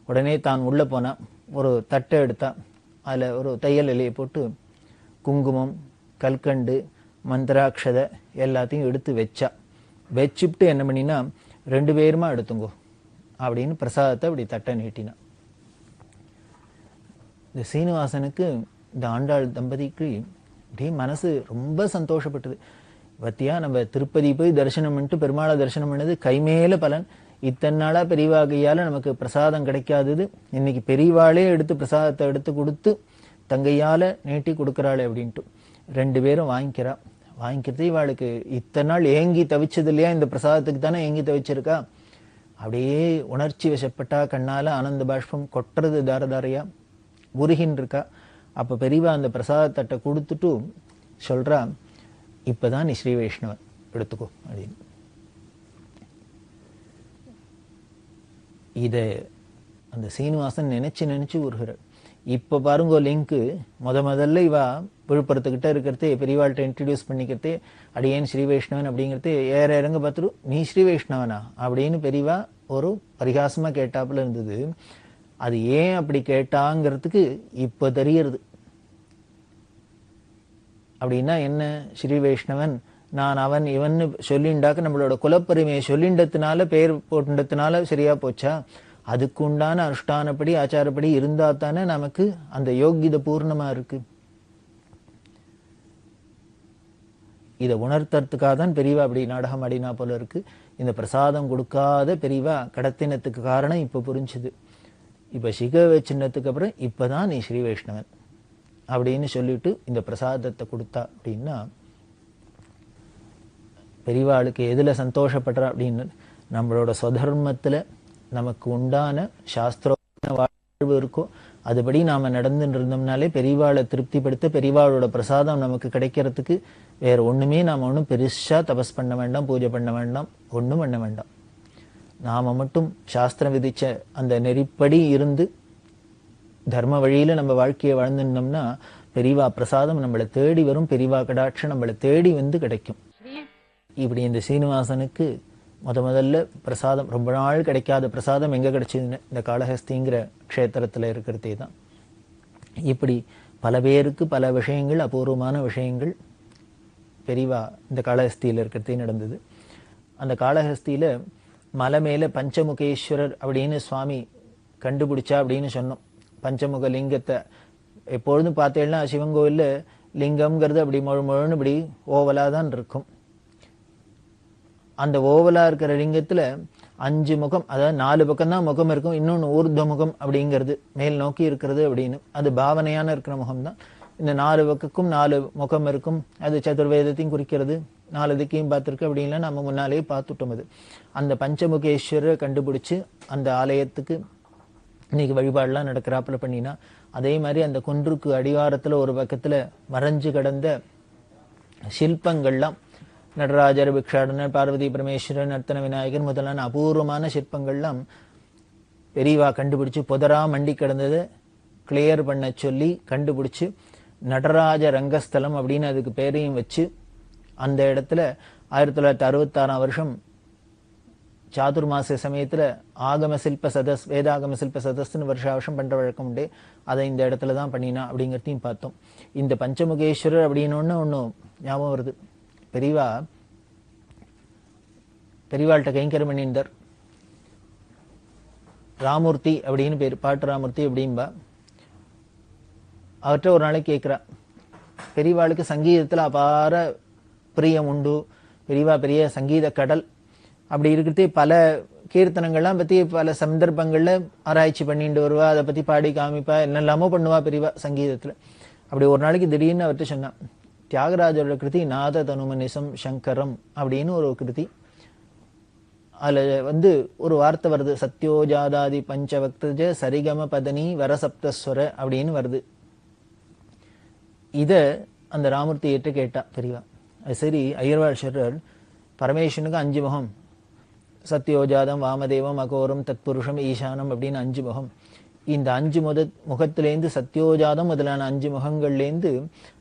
உடனே தான் உள்ள போனா. ஒரு தட்டை எடுத்தா, அதுல ஒரு தையல் இலையை போட்டு குங்குமம், கல்கண்டு, மந்திராட்சதை எல்லாத்தையும் எடுத்து வச்சுட்டு என்ன பண்ணினா 2 பேருமா எடுத்துங்கோ அப்படின்னு பிரசாதத்தை அப்படி தட்டை நீட்டினா. இந்த சீனிவாசனுக்கு இந்த ஆண்டாள் தம்பதிக்கு அப்படியே மனசு ரொம்ப சந்தோஷப்பட்டது. பத்தியா, நம்ம திருப்பதி போய் தரிசனம் பண்ணிட்டு பெருமாளை தரிசனம் பண்ணது கைமேல பலன். இத்தனை நாளா பெரியவா கையால நமக்கு பிரசாதம் கிடைக்காதது, இன்னைக்கு பெரியவாளே எடுத்து பிரசாதத்தை எடுத்து கொடுத்து தங்கையால நீட்டி கொடுக்கறாளே அப்படின்ட்டு 2 பேரும் வாங்கிக்கிறது. இவாளுக்கு இத்தனை நாள் ஏங்கி தவிச்சது இல்லையா, இந்த பிரசாதத்துக்கு தானே ஏங்கி தவிச்சிருக்கா. அப்படியே உணர்ச்சி வசப்பட்டா, கண்ணால ஆனந்த பாஷ்பம் கொட்டுறது தாரதாரையா, உருகின்னு இருக்கா. அப்ப பெரியவா அந்த பிரசாதத்தட்டை கொடுத்துட்டு சொல்றா, இப்பதான் நீ ஸ்ரீ வைஷ்ணவன் எடுத்துக்கோ அப்படின்னு. இத அந்த சீனிவாசன் நினைச்சு உருகிறார். இப்ப பாருங்க லிங்க், முதல்ல இவா விழுப்புரத்துக்கிட்ட இருக்கிறதே பெரியவாள்கிட்ட இன்ட்ரடியூஸ் பண்ணிக்கிறதே அடியேன் ஸ்ரீ வைஷ்ணவன் அப்படிங்கிறது ஏற இறங்க பார்த்துட்டு நீ ஸ்ரீ வைஷ்ணவனா அப்படின்னு பெரியவா ஒரு பரிகாசமா கேட்டாப்புல இருந்தது. அது ஏன் அப்படி கேட்டாங்கிறதுக்கு இப்ப தெரியறது. அப்படின்னா என்ன, ஸ்ரீ வைஷ்ணவன் நான் அவன் இவன் சொல்லிண்டாக்க நம்மளோட குலப்பெருமையை சொல்லிண்டதுனால பேர் போட்டுண்டதுனால சரியா போச்சா? அதுக்கு உண்டான அனுஷ்டானப்படி ஆச்சாரப்படி இருந்தா தானே நமக்கு அந்த யோகித பூர்ணமா இருக்கு. இதை உணர்த்துறதுக்காக தான் பெரியவா அப்படி நாடகம் ஆடினா போல இருக்கு. இந்த பிரசாதம் கொடுக்காத பெரியவா கடத்தினத்துக்கு காரணம் இப்ப புரிஞ்சுது. இப்ப சிக சின்னத்துக்கு அப்புறம் இப்பதான் நீ ஸ்ரீ வைஷ்ணவன் அப்படின்னு சொல்லிட்டு இந்த பிரசாதத்தை கொடுத்தா அப்படின்னா பெரியவாளுக்கு எதுல சந்தோஷப்படுறா அப்படின்னு, நம்மளோட சொதர்மத்துல நமக்கு உண்டான சாஸ்திர வாழ்வு இருக்கோ அதுபடி நாம நடந்துட்டு இருந்தோம்னாலே பெரியவாளை திருப்திப்படுத்த பெரியவாளோட பிரசாதம் நமக்கு கிடைக்கிறதுக்கு வேற ஒண்ணுமே நாம ஒன்றும் பெருசா தபஸ் பண்ண வேண்டாம், பூஜை பண்ண வேண்டாம், ஒண்ணும் பண்ண வேண்டாம். நாம மட்டும் சாஸ்திரம் விதிச்ச அந்த நெறிப்படி இருந்து தர்ம வழியில நம்ம வாழ்க்கையை வாழ்ந்துட்டோம்னா பெரியவா பிரசாதம் நம்மளை தேடி வரும், பெரியவா கடாட்சம் நம்மளை தேடி வந்து கிடைக்கும். இப்படி இந்த சீனிவாசனுக்கு முதல்ல பிரசாதம், ரொம்ப நாள் கிடைக்காத பிரசாதம் எங்க கிடைச்சதுன்னு இந்த காளஹஸ்திங்கிற க்ஷேத்திரத்துல இருக்கிறதே தான். இப்படி பல பேருக்கு பல விஷயங்கள், அபூர்வமான விஷயங்கள் பெரியவா இந்த காளஹஸ்தியில இருக்கிறதே நடந்தது. அந்த காளஹஸ்தியில மலை மேல பஞ்சமுகேஸ்வரர் அப்படின்னு சுவாமி கண்டுபிடிச்சா அப்படின்னு சொன்னோம். பஞ்சமுக லிங்கத்தை எப்பொழுதும் பார்த்தேன்னா சிவன் கோவில்ல லிங்கம்ங்கிறது அப்படி முழுன்னு இப்படி ஓவலா தான் இருக்கும். அந்த ஓவலா இருக்கிற லிங்கத்துல 5 முகம், அதாவது 4 பக்கம் தான் முகம் இருக்கும், இன்னொன்னு ஊர்த முகம் அப்படிங்கிறது மேல் நோக்கி இருக்கிறது அப்படின்னு, அது பாவனையான இருக்கிற முகம் தான். இந்த 4 பக்கக்கும் 4 முகம் இருக்கும், அது சதுர்வேதத்தையும் குறிக்கிறது, 4 திக்கையும் பார்த்துருக்கு அப்படின்லாம் நம்ம முன்னாலேயே பார்த்துட்டோம். அது அந்த பஞ்சமுகேஸ்வரரை கண்டுபிடிச்சு அந்த ஆலயத்துக்கு இன்னைக்கு வழிபாடுலாம் நடக்கிறாப்புல பண்ணினா, அதே மாதிரி அந்த குன்றுக்கு அடிவாரத்துல ஒரு பக்கத்துல மறைஞ்சு கிடந்த சிற்பங்கள்லாம் நடராஜர், பிக்ஷாடனர், பார்வதி பரமேஸ்வரன், நர்த்தன விநாயகர் முதலான அபூர்வமான சிற்பங்கள்லாம் பெரியவா கண்டுபிடிச்சு புதரா மண்டி கிடந்ததை கிளியர் பண்ண சொல்லி கண்டுபிடிச்சு நடராஜ ரங்கஸ்தலம் அப்படின்னு அதுக்கு பேரையும் வச்சு அந்த இடத்துல 1966 வருஷம் சாதுர்மாச சமயத்துல ஆகம சில்ப சதஸ், வேதாகம சில்ப சதஸ்ன்னு வருஷம் பண்ற வழக்கம் உண்டு. அதை இந்த இடத்துல தான் பண்ணினா அப்படிங்கிறதையும் பார்த்தோம். இந்த பஞ்சமுகேஸ்வரர் அப்படின்னு ஒண்ணு ஞாபகம் வருது. பெரியவாள்கிட்ட கைங்கரம் பண்ணியிருந்தார். ராமூர்த்தி அப்படின்னு பேர், பாட்டு ராமூர்த்தி அப்படின்பா. அவர்கிட்ட ஒரு நாளைக்கு கேட்கிறா, பெரியவாளுக்கு சங்கீதத்துல அபார பிரியம் உண்டு, பெரியவா பெரிய சங்கீத கடல், அப்படி இருக்கிறதே பல கீர்த்தனங்கள்லாம் பத்தி பல சந்தர்ப்பங்கள்ல ஆராய்ச்சி பண்ணிட்டு வருவா, அதை பத்தி பாடி காமிப்பா, என்னெல்லாமோ பண்ணுவா பெரியவா சங்கீதத்துல. அப்படி ஒரு நாளைக்கு திடீர்னு அவர்கிட்ட சொன்னான், தியாகராஜரோட கிருதி நாத தனுமனிசம் சங்கரம் அப்படின்னு ஒரு கிருதி. அதுல ஒரு வார்த்தை வருது, சத்யோஜாதாதி பஞ்சவக்தஜ சரிகம பதனி வரசப்தஸ்வர அப்படின்னு வருது. இத அந்த ராமூர்த்தி ஏற்று கேட்டா பெரியவா. அது சரி, ஐயர்வாழ்ஷரர் பரமேஸ்வரனுக்கு 5 முகம், சத்யோஜாதம், வாமதேவம், அகோரம், தத்புருஷம், ஈசானம் அப்படின்னு 5 முகம். இந்த 5 முகத்திலேருந்து சத்யோஜாதம் முதலான 5 முகங்கள்லேருந்து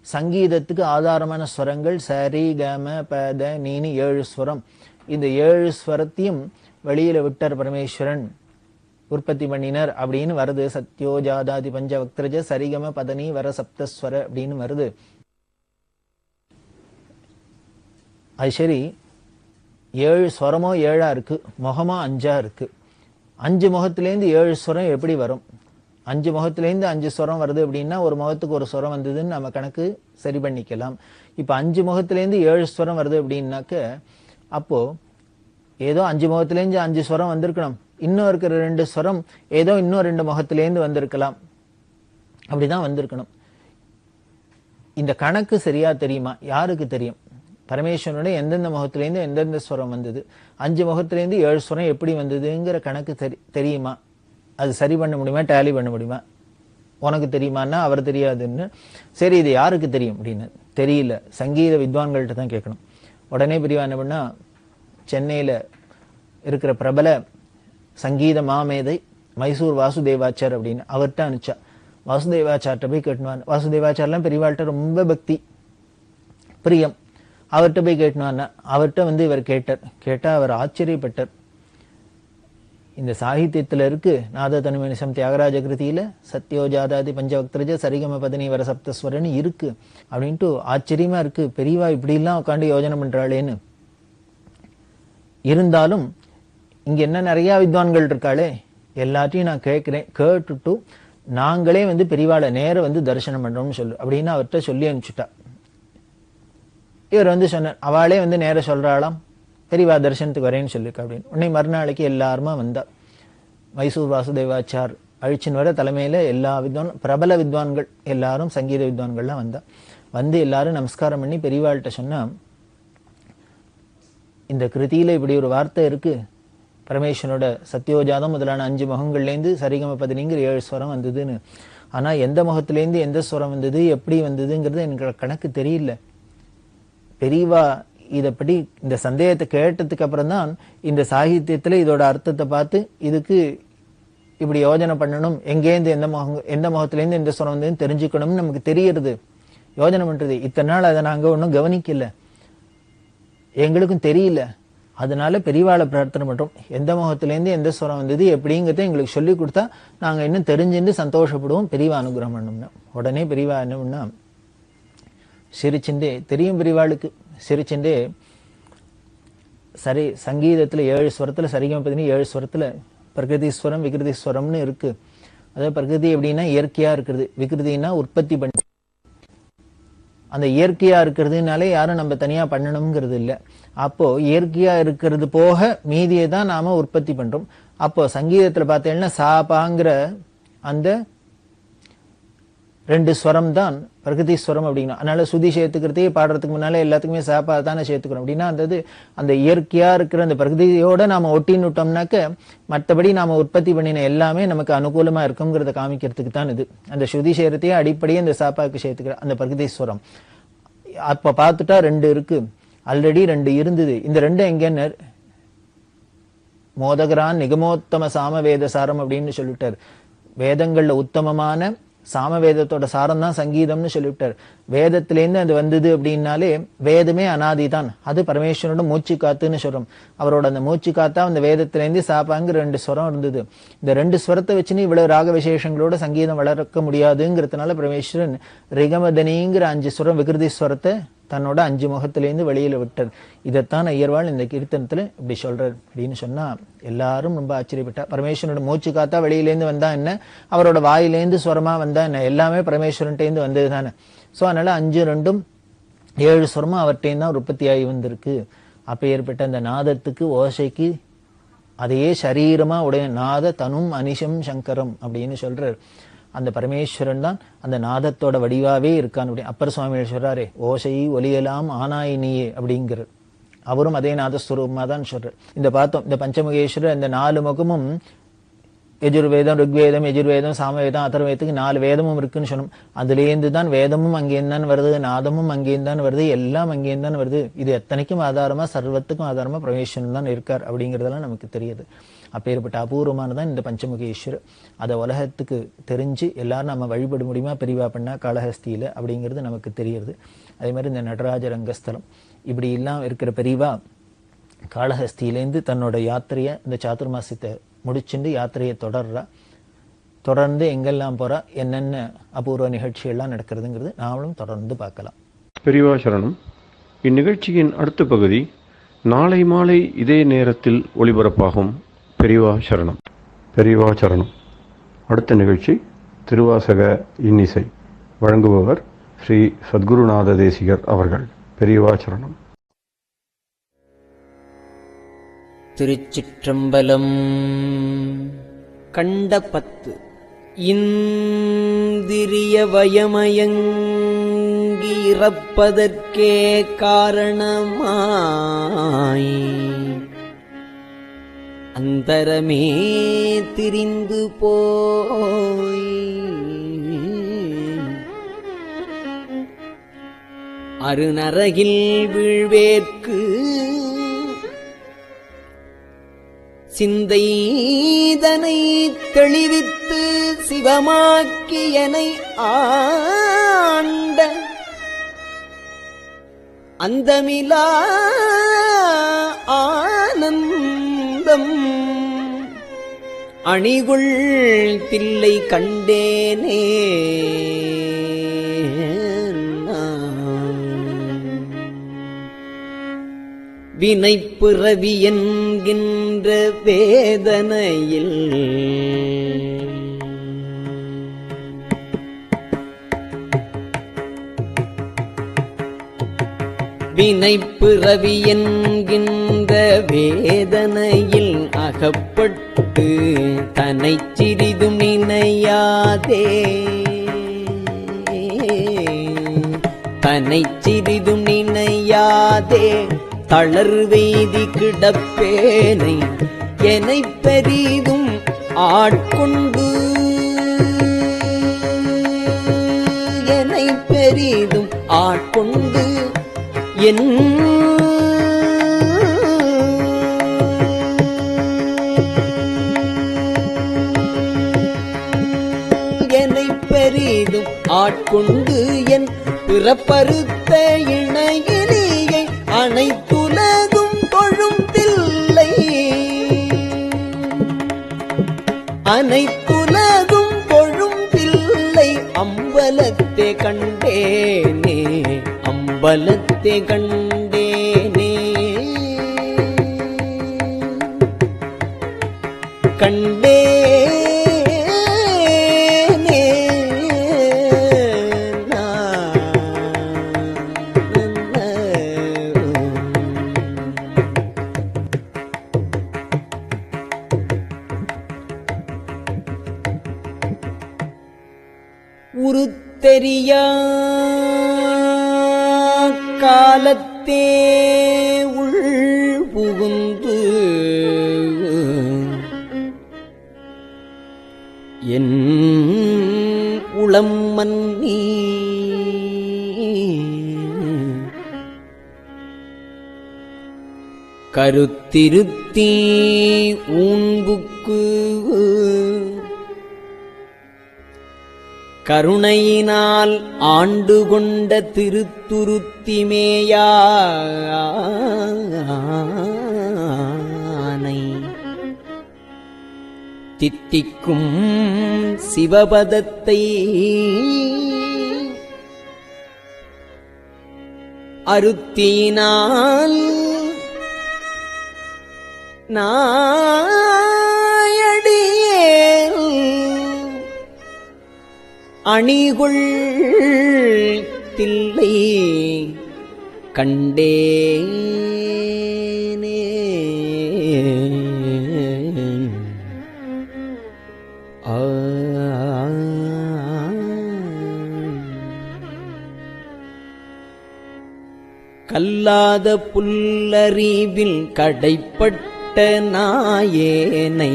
சங்கீதத்துக்கு ஆதாரமான ஸ்வரங்கள் சரி கம பத நீனி 7 ஸ்வரம். இந்த 7 ஸ்வரத்தையும் வெளியில விட்டார் பரமேஸ்வரன், உற்பத்தி பண்ணினர் அப்படின்னு வருது. சத்யோஜாதாதி பஞ்சவக்திரஜ சரிகம பதனி வர சப்தஸ்வர அப்படின்னு வருது. அது சரி, 7 ஸ்வரமோ 7ஆ இருக்கு, முகமோ 5ஆ இருக்கு. 5 முகத்திலேருந்து 7 ஸ்வரம் எப்படி வரும்? 5 முகத்திலேருந்து 5 ஸ்வரம் வருது அப்படின்னா ஒரு முகத்துக்கு ஒரு ஸ்வரம் வந்ததுன்னு நம்ம கணக்கு சரி பண்ணிக்கலாம். இப்போ 5 முகத்திலேருந்து 7 ஸ்வரம் வருது அப்படின்னாக்க அப்போ ஏதோ 5 முகத்திலேருந்து 5 ஸ்வரம் வந்திருக்கணும். இன்னும் இருக்கிற 2 ஸ்வரம் ஏதோ இன்னும் 2 முகத்திலேருந்து வந்திருக்கலாம். அப்படிதான் வந்திருக்கணும். இந்த கணக்கு சரியா தெரியுமா? யாருக்கு தெரியும்? பரமேஸ்வரனுடைய எந்தெந்த முகத்திலேருந்து எந்தெந்த ஸ்வரம் வந்தது, 5 முகத்திலேருந்து 7 ஸ்வரம் எப்படி வந்ததுங்கிற கணக்கு தெரியுமா? அது சரி பண்ண முடியுமா? டேலி பண்ண முடியுமா? உனக்கு தெரியுமான்னா அவர் தெரியாதுன்னு. சரி, இது யாருக்கு தெரியும் அப்படின்னு தெரியல, சங்கீத வித்வான்கள்ட்ட தான் கேட்கணும். உடனே பெரியவா என்ன பண்ணா, சென்னையில் இருக்கிற பிரபல சங்கீத மாமேதை மைசூர் வாசுதேவாச்சார் அப்படின்னு அவர்கிட்ட அனுப்பிச்சா. வாசுதேவாச்சார்ட்ட போய் கேட்டுவான். வாசுதேவாச்சார்லாம் பெரியவாள்கிட்ட ரொம்ப பக்தி பிரியம். அவர்கிட்ட போய் கேட்டுவான்னா அவர்கிட்ட இவர் கேட்டா அவர் ஆச்சரியப்பட்டார். இந்த சாகித்யத்தில் இருக்கு, நாத தனுமனிசம் தியாகராஜ கிருதியில சத்யோஜாதாதி பஞ்சவக்திரஜ சரிகம பதனி வர சப்தஸ்வரன்னு இருக்கு அப்படின்ட்டு ஆச்சரியமா இருக்கு. பெரியவா இப்படிலாம் உட்காந்து யோஜனை பண்றாளேன்னு. இருந்தாலும் இங்க என்ன நிறைய வித்வான்கள் இருக்காளே, எல்லாத்தையும் நான் கேட்கிறேன். கேட்டுட்டு நாங்களே பெரியவாளை நேர தரிசனம் பண்றோம்னு சொல்லு அப்படின்னு அவர்கிட்ட சொல்லி அனுப்பிச்சுட்டா. இவர் சொன்னார், அவளே நேர சொல்றாளாம், பெரியவா தரிசனத்துக்கு வரேன்னு சொல்லிருக்க அப்படின்னு. உடனே மறுநாளைக்கு எல்லாருமா வந்தா. மைசூர் வாசுதேவாச்சார் அழிச்சின் வர தலைமையில எல்லா பிரபல வித்வான்கள் எல்லாரும் சங்கீத வித்வான்கள்லாம் வந்தா. எல்லாரும் நமஸ்காரம் பண்ணி பெரியவாள்கிட்ட சொன்னா, இந்த கிருதியில இப்படி ஒரு வார்த்தை இருக்கு, பரமேஸ்வரனோட சத்யோஜாதம் முதலான 5 முகங்கள்லேருந்து சரிகம பதினிங்கிற 7 ஸ்வரம் வந்ததுன்னு. ஆனா எந்த முகத்திலேருந்து எந்த ஸ்வரம் வந்தது, எப்படி வந்ததுங்கிறது எனக்கு கணக்கு தெரியல. பெரியவா இதைப்படி இந்த சந்தேகத்தை கேட்டதுக்கு அப்புறம் தான் இந்த சாகித்யத்துல இதோட அர்த்தத்தை பார்த்து இதுக்கு இப்படி யோஜனை பண்ணணும், எங்கேருந்து எந்த முகத்திலேருந்து எந்த ஸ்வரம் வந்து தெரிஞ்சுக்கணும்னு நமக்கு தெரியறது, யோஜனை பண்றது. இத்தனை நாள் அதை நாங்க ஒன்றும் கவனிக்கல, எங்களுக்கும் தெரியல. அதனால பெரியவாளை பிரார்த்தனை பண்றோம், எந்த முகத்திலேருந்து எந்த ஸ்வரம் வந்தது எப்படிங்கிறத எங்களுக்கு சொல்லி கொடுத்தா நாங்க இன்னும் தெரிஞ்சுட்டு சந்தோஷப்படுவோம், பெரியவா அனுகிரகம் பண்ணோம்னா. உடனே பெரியவா என்ன பண்ணா, சிரிச்சுண்டே, தெரியும் பெரியவாளுக்கு, சிரிச்சுண்டே சரி சங்கீதத்துல 7 ஸ்வரத்துல சரிகம பதினி 7 ஸ்வரத்துல பிரகிருதிஸ்வரம் விகிருதிஸ்வரம்னு இருக்கு. அதாவது பிரகிருதி எப்படின்னா இயற்கையா இருக்கிறது, விகிருதினா உற்பத்தி பண்ணி. அந்த இயற்கையா இருக்கிறதுனாலே யாரும் நம்ம தனியா பண்ணணுங்கிறது இல்லை. அப்போ இயற்கையா இருக்கிறது போக மீதியை தான் நாம உற்பத்தி பண்றோம். அப்போ சங்கீதத்துல பார்த்தீங்கன்னா சாபாங்கிற அந்த 2 ஸ்வரம் தான் பிரகிருதி ஸ்வரம் அப்படின்னா. அதனால சுதி சேர்த்துக்கிறதே பாடுறதுக்கு முன்னால எல்லாத்துக்குமே சாப்பா தானே சேர்த்துக்கிறோம் அப்படின்னா அந்த இயற்கையா இருக்கிற அந்த பிரகிருதியோட நாம ஒட்டின்னுட்டோம்னாக்க மற்றபடி நாம உற்பத்தி பண்ணின எல்லாமே நமக்கு அனுகூலமா இருக்குங்கிறத காமிக்கிறதுக்கு தான் இது. அந்த சுதி சேர்த்தையே அடிப்படையே அந்த சாப்பாக்கு சேர்த்துக்கிற அந்த பிரகிருதி ஸ்வரம். அப்ப பார்த்துட்டா 2 இருக்கு, ஆல்ரெடி 2 இருந்தது. இந்த 2 எங்கன்னு மோதகரான் நிகமோத்தம சாமவேத சாரம் அப்படின்னு சொல்லிட்டார். வேதங்கள்ல உத்தமமான சாமவேதத்தோட சாரம் தான் சங்கீதம்னு சொல்லிவிட்டார். வேதத்திலேருந்து அது வந்தது அப்படின்னாலே வேதமே அனாதிதான், அது பரமேஸ்வரனோட மூச்சு காத்துன்னு சொல்றோம். அவரோட அந்த மூச்சு காத்தா அந்த வேதத்திலேருந்து சாப்பாங்கிற 2 ஸ்வரம் இருந்தது. இந்த 2 ஸ்வரத்தை வச்சுன்னு இவ்வளவு ராக விசேஷங்களோட சங்கீதம் வளர்க்க முடியாதுங்கிறதுனால பரமேஸ்வரன் ரிகமதனிங்கிற 5 ஸ்வரம் விகிருதி ஸ்வரத்தை தன்னோட 5 முகத்திலேருந்து வெளியில விட்டார். இதைத்தான் ஐயர்வாள் இந்த கீர்த்தனத்துல இப்படி சொல்றார் அப்படின்னு சொன்னா எல்லாரும் ரொம்ப ஆச்சரியப்பட்டா. பரமேஸ்வரனோட மூச்சு காத்தா வெளியிலேருந்து வந்தா என்ன, அவரோட வாயிலேருந்து ஸ்வரமா வந்தா என்ன, எல்லாமே பரமேஸ்வரன்ட்டேருந்து வந்தது தானே. ஸோ அதனால 5 2 7 ஸ்வரமும் அவர்கிட்டேருந்து தான் உற்பத்தி ஆகி வந்திருக்கு. அப்ப ஏற்பட்ட அந்த நாதத்துக்கு ஓசைக்கு அதையே சரீரமா உடைய நாத தனும் அனிஷம் சங்கரம் அப்படின்னு சொல்றார். அந்த பரமேஸ்வரன் தான் அந்த நாதத்தோட வடிவாவே இருக்கான். அப்பர் சுவாமிகள் சொல்றாரே, ஓசை ஒலியலாம் ஆனாயினியே அப்படிங்கிறார். அவரும் அதே நாதஸ்வரூபமா தான் சொல்றார். இந்த பார்த்தோம், இந்த பஞ்சமுகேஸ்வரர் இந்த 4 முகமும் யஜுர்வேதம் ருக்வேதம் யஜுர்வேதம் சாமவேதம் அதர்வேதத்துக்கு 4 வேதமும் இருக்குன்னு சொன்னோம். அதுலேருந்து தான் வேதமும் அங்கேருந்து தான் வருது, நாதமும் அங்கேருந்து தான் வருது, எல்லாம் அங்கேருந்து தான் வருது. இது எத்தனைக்கும் ஆதாரமா சர்வத்துக்கும் ஆதாரமா பரமேஸ்வரன் தான் இருக்கார் அப்படிங்கிறதெல்லாம் நமக்கு தெரியுது. அப்பேற்பட்ட அபூர்வமானதான் இந்த பஞ்சமுகேஸ்வரர். அதை உலகத்துக்கு தெரிஞ்சு எல்லாரும் நம்ம வழிபட முடியுமா, பெரியவா பண்ணா காளஹஸ்தியில அப்படிங்கிறது நமக்கு தெரியுது. அதே மாதிரி இந்த நடராஜ ரங்கஸ்தலம் இப்படி எல்லாம் இருக்கிற பெரியவா காளஹஸ்தியிலேருந்து தன்னோட யாத்திரையை இந்த சாதுர்மாசத்தை முடிச்சுட்டு யாத்திரையை தொடர்ந்து எங்கெல்லாம் போறா, என்னென்ன அபூர்வ நிகழ்ச்சிகள்லாம் நடக்கிறதுங்கிறது நாமளும் தொடர்ந்து பார்க்கலாம். பெரியவா சரணம். இந்நிகழ்ச்சியின் அடுத்த பகுதி நாளை மாலை இதே நேரத்தில் ஒளிபரப்பாகும். பெரியவா சரணம். பெரியவா சரணம். அடுத்த நிகழ்ச்சி திருவாசக இன்னிசை. வழங்குபவர் ஸ்ரீ சத்குருநாத தேசிகர் அவர்கள். பெரியவா சரணம். திருச்சிற்றம்பலம். கண்ட 10 இந்திரிய வயமயங்கி இறப்பதற்கே காரணமாய் அந்தரமே திரிந்து போய் அருநரகில் வீழ்வேற்கு சிந்தைதனை தெளிவித்து சிவமாக்கியனை ஆண்ட அந்தமிலா ஆனந்தம் அணிகுள் தில்லை கண்டேனே. வினைப்பிறவி என்கின்ற வேதனையில் வினைப்பிறவி என்கின்ற வேதனையில் அகப்பட்டு தன்னை சிறிதும் நினையாதே தன்னை சிறிதும் நினையாதே தளர்வெய்தி கிடப்பேனை என்னை பெரிதும் ஆட்கொண்டு என்னை பெரிதும் ஆட்கொண்டு என் என்னை பெரிதும் ஆட்கொண்டு என் பிறப்பறுத்த இணையிலியை அனைத்துலகும் தொழும் தில்லை அனைத்துலகும் தொழும் தில்லை அம்பலத்தே கண்டேனே அம்பலத்தே கண்டேனே கண்டேனே. உருத்தெரியா காலத்தே உள் புகுந்து என் உளம் மன்னி கருத்திருத்தி ஊன்புக்கு கருணையினால் ஆண்டு கொண்ட திருத்துருத்திமேயானை தித்திக்கும் சிவபதத்தை அருத்தியினால் நாயடியேல் அணிகுள் தில்லை கண்டேனே. கல்லாத புல்லறிவில் கடைப்பட்ட நாயேனை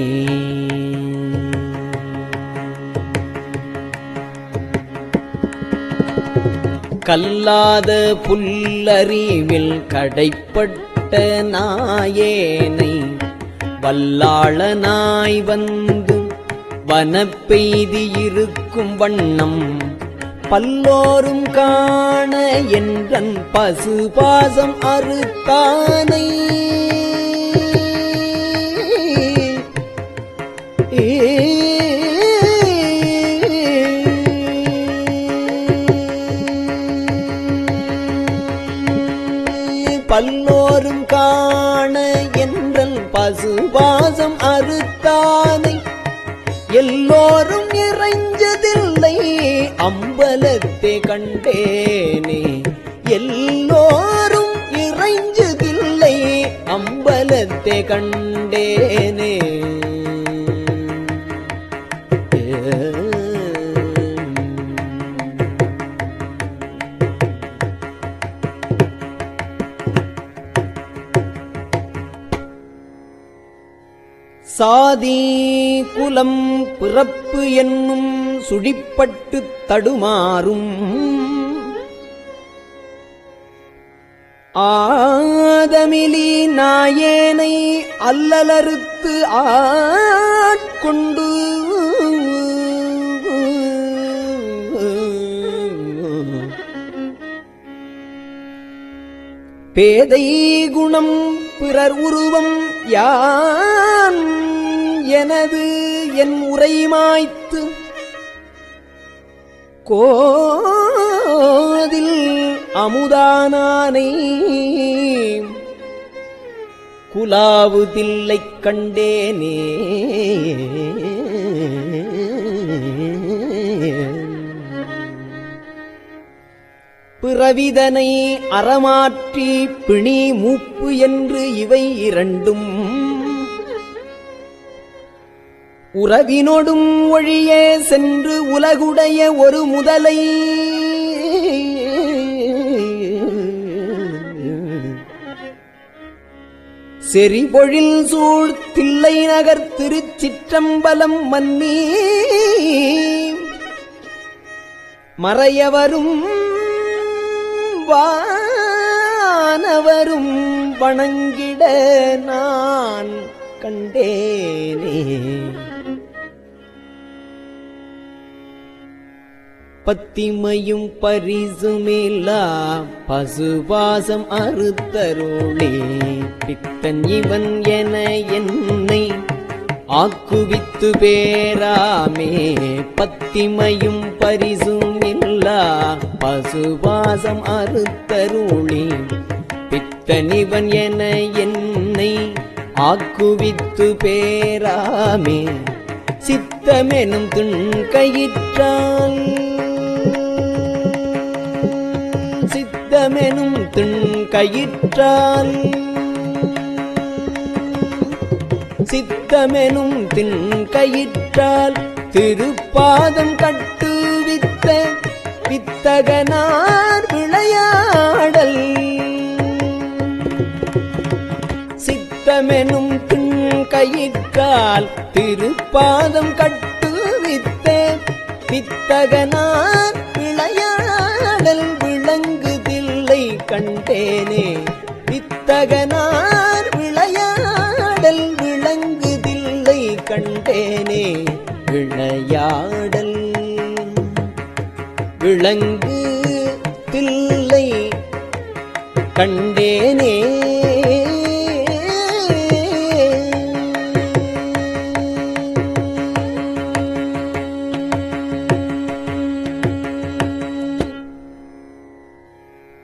கல்லாத புல்லறிவில் கடைப்பட்ட நாயேனை வல்லாளனாய் வந்து வனப்பெய்தி இருக்கும் வண்ணம் பல்லோரும் காண என்றன் பசுபாசம் அறுத்தானை பல்லோரும் காண என்றல் பசுபாசம் அறுத்தானை எல்லோரும் இறைஞ்சதில்லை அம்பலத்தை கண்டேனே. எல்லோரும் இறைஞ்சதில்லை அம்பலத்தை கண்டேனே. சாதி குலம் பிறப்பு என்னும் சுழிப்பட்டு தடுமாறும் ஆதமிலி நாயேனை அல்லலறுத்து ஆட்கொண்டு பேதை குணம் பிறர் உருவம் யான் எனது என் உரைமாய்த்து கோதில் அமுதானானை குலாவு தில்லை கண்டேனே. பிறவிதனை அறமாற்றி பிணி மூப்பு என்று இவை இரண்டும் உறவினொடும் ஒழியே சென்று உலகுடைய ஒரு முதலை செறிபொழில் சூழ் தில்லை நகர் திருச்சிற்றம்பலம் மன்னி மறையவரும் வானவரும் வணங்கிட நான் கண்டேனே. பத்திமையும் பரிசுமில்லா பசுபாசம் அறுத்தருளே பித்தன் இவன் என என்னை ஆக்குவித்து பேராமே. பத்திமையும் பரிசுமில்லா பசுபாசம் அறுத்தருளே பித்தனிவன் என என்னை ஆக்குவித்து பேராமே. சித்தமெனும் திண்கயிற்றால் சித்தமெனும் திண்கயிற்றால் சித்தமெனும் திண்கயிற்றால் திருப்பாதம் கட்டுவித்த வித்தகனார் விளையாடல். சித்தமெனும் திண்கயிற்றால் திருப்பாதம் கட்டுவித்த வித்தகனார் விளையாடல் விளங்குதில்லை கண்டேனே. வித்தகனார் விளையாடல் விளங்குதில்லை கண்டேனே. விளையாடல் விளங்கு தில்லை கண்டேனே.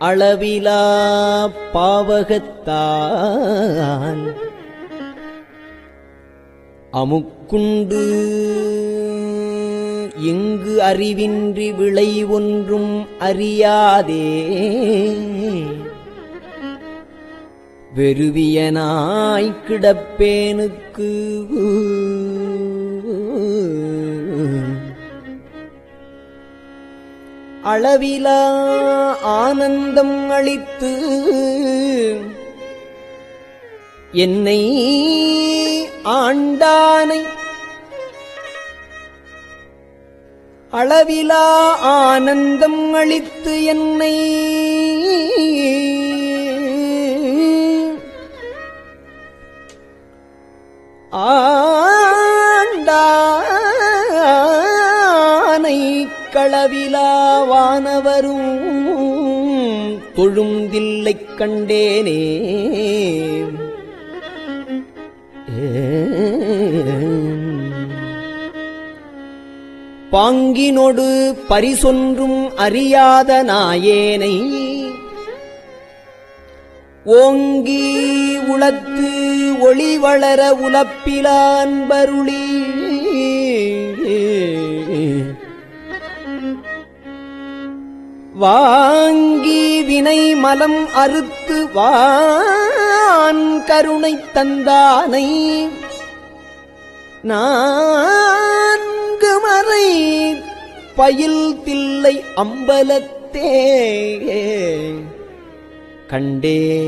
அளவிலா பாவகத்தால் அமுக்குண்டு இங்கு அறிவின்றி விளை ஒன்றும் அறியாதே வெறுவியனாய் கிடப்பேனுக்கு அளவிலா ஆனந்தம் அளித்து என்னை ஆண்டானை அளவிலா ஆனந்தம் அளித்து என்னை ஆண்டானை களவிலாவானவரும் தொழுந்தில்லை கண்டேனே. பாங்கினொடு பரிசொன்றும் அறியாத நாயேனை ஓங்கி உளத்து ஒளி வளர உலப்பிலான் பருளி வாங்கி வினை மலம் அறுத்து வான் கருணை தந்தானை நான்கு மறை பயில் தில்லை அம்பலத்தே கண்டேனே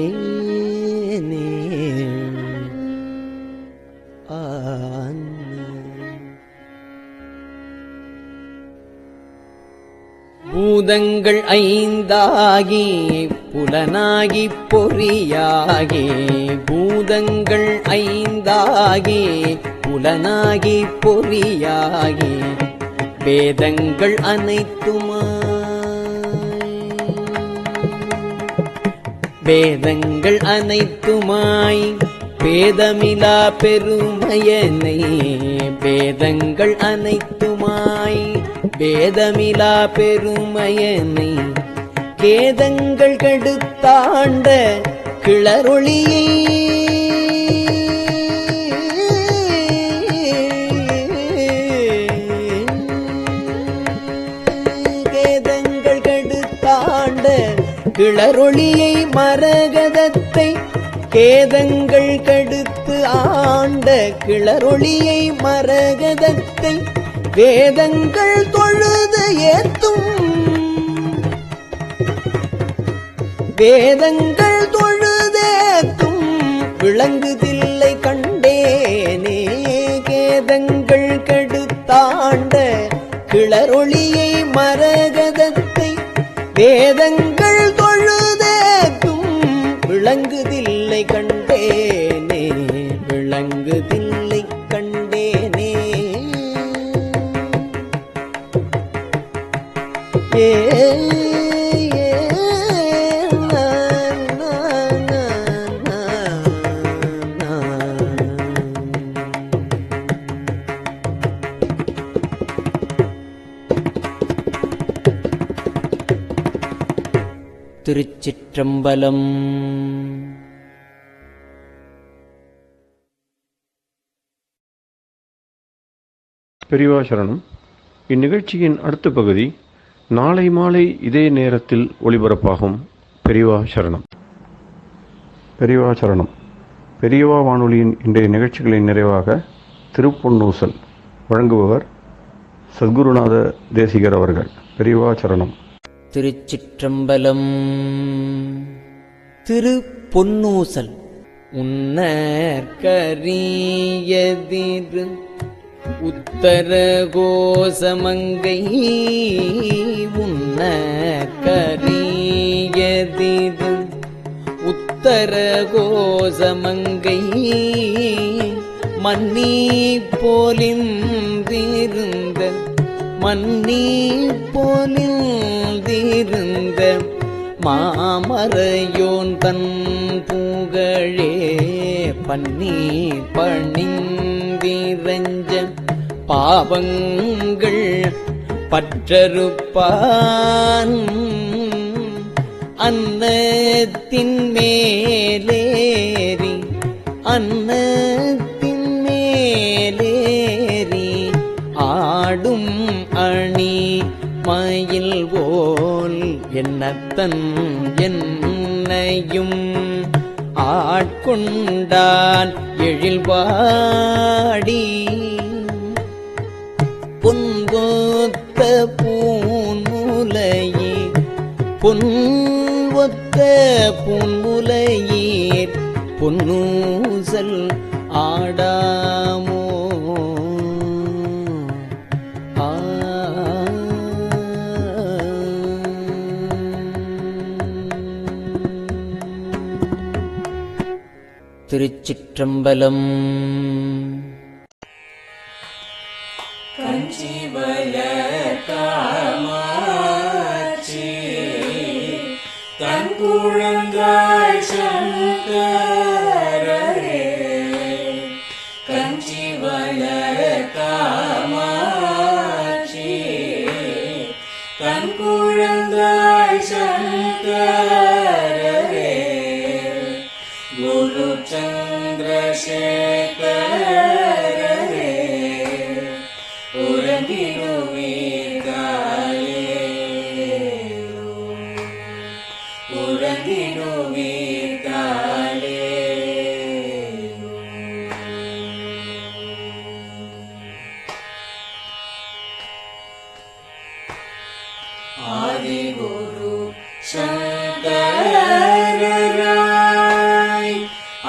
பூதங்கள் ஐந்தாகி புலனாகி பொறியாகி பூதங்கள் ஐந்தாகி புலனாகி பொறியாகி வேதங்கள் வேதங்கள் அனைத்துமாய் பேதமிலா பெருமையனை வேதங்கள் அனைத்துமாய் பேதமிலா பெருமையனை கேதங்கள் கெடுத்தாண்ட கிளரொளியை கேதங்கள் கெடுத்தாண்ட கிளரொளியை மரகதத்தை கேதங்கள் கடுத்து ஆண்ட கிளரொளியை மரகதத்தை வேதங்கள் தொழுது ஏத்தும் வேதங்கள் தொழுதேத்தும் விளங்குதில்லை கண்டேனே கேதங்கள் கடுத்தாண்ட கிளரொளியை மரகதத்தை வேதங்கள் தொழுதேத்தும் விளங்குதில்லை கண்டேனே விளங்குதில்லை கண்டேனே ஏ திருச்சிற்றம்பலம். பெரியவா சரணம். இந்நிகழ்ச்சியின் அடுத்த பகுதி நாளை மாலை இதே நேரத்தில் ஒளிபரப்பாகும். பெரியவா சரணம். பெரியவா சரணம். பெரியவா வானொலியின் இன்றைய நிகழ்ச்சிகளின் நிறைவாக திருப்பொன்னூசல் வழங்குபவர் சத்குருநாத தேசிகர் அவர்கள். பெரியவா சரணம். திருச்சிற்றம்பலம். திருப்பொன்னூசல். உன்னற்கரியதிரு உத்தர கோசமங்கை உன்னற்கரியதிரு உத்தர கோசமங்கை மன்னி போலிந்திருந்த மன்னி போலிந்திருந்த மாமரையோன் தன் புகழே பன்னி பணிந்திரஞ்ச பாவங்கள் பற்றறுப்பான் அன்னத்தின் மேலேறி அன்னத்தின் மேலேறி ஆடும் அணி மயில் போல் என்னத்தன் என்னையும் ஆட்கொண்டான் எழில்வாடி பொன்பொத்த பூன்முலையே பொன்வொத்த பூன்முலையீர் பொன்னூசல் ஆடாமோ திருச்சிற்றம்பலம். தன் குழந்தாய் சங்கரே கஞ்சி வளர் காமாட்சி தன் குழந்தாய் சங்கரே சேகரரே உறங்கிடுவீர்களேலோ உறங்கிடுவீர்களேலோ. ஆதிகுரு சங்கரராய்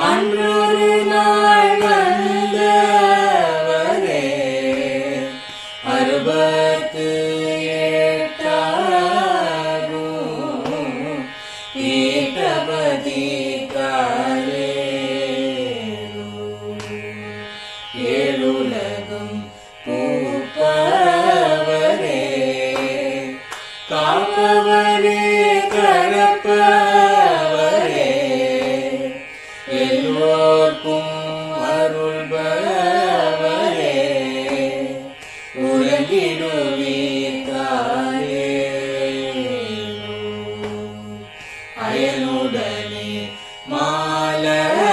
அன்றொரு நாள் வந்தவரே 68 பீட்டபதி காலேலோ ஏழுலகம் பூப்பவரே காப்பவரே கரப்பவரே எல்லோர்க்கும் அருள்பவரே உறங்கிடுவீர்களேலோ அயனுடனே மாலவனோ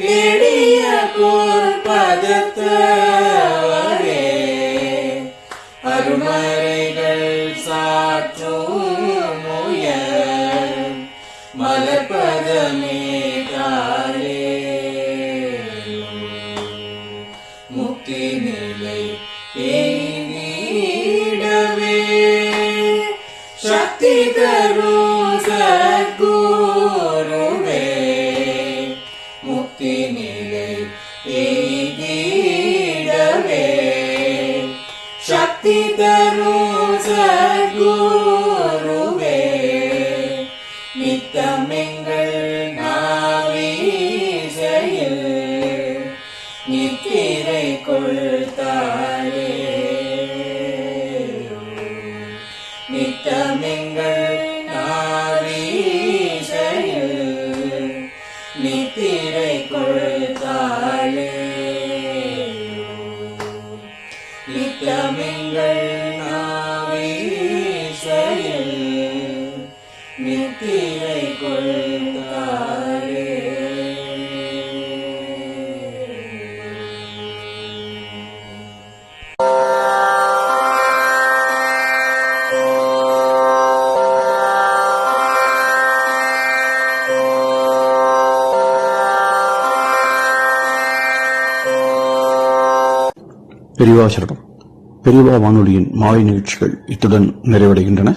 தேடிய பொற்பதத்தவரே அருமறைகள் சாற்றும் முயல் மலர்பதமே காலேலோ முக்தி நிலை எய்திடவே சக்தி தரும் சத்குருவே முக்தி நிலை எய்திடவே சக்தி தரும் சத்குருவே நித்தமெங்கள் நாவீசையில் நித்திரை கொள்தாளேலோ நித்தமெங்கள் நாவீசையில் நித்திரை கொள்தாளேலோ நித்தமெங்கள் நாவீசையில் நித்திரை கொள்தாளேலோ. பெரியவாசரணம். பெரியவா வானொலியின் மாலை நிகழ்ச்சிகள் இத்துடன் நிறைவடைகின்றன.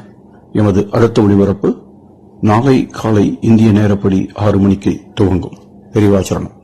எமது அடுத்த ஒளிபரப்பு நாளை காலை இந்திய நேரப்படி 6 மணிக்கு துவங்கும். பெரியவாசரணம்.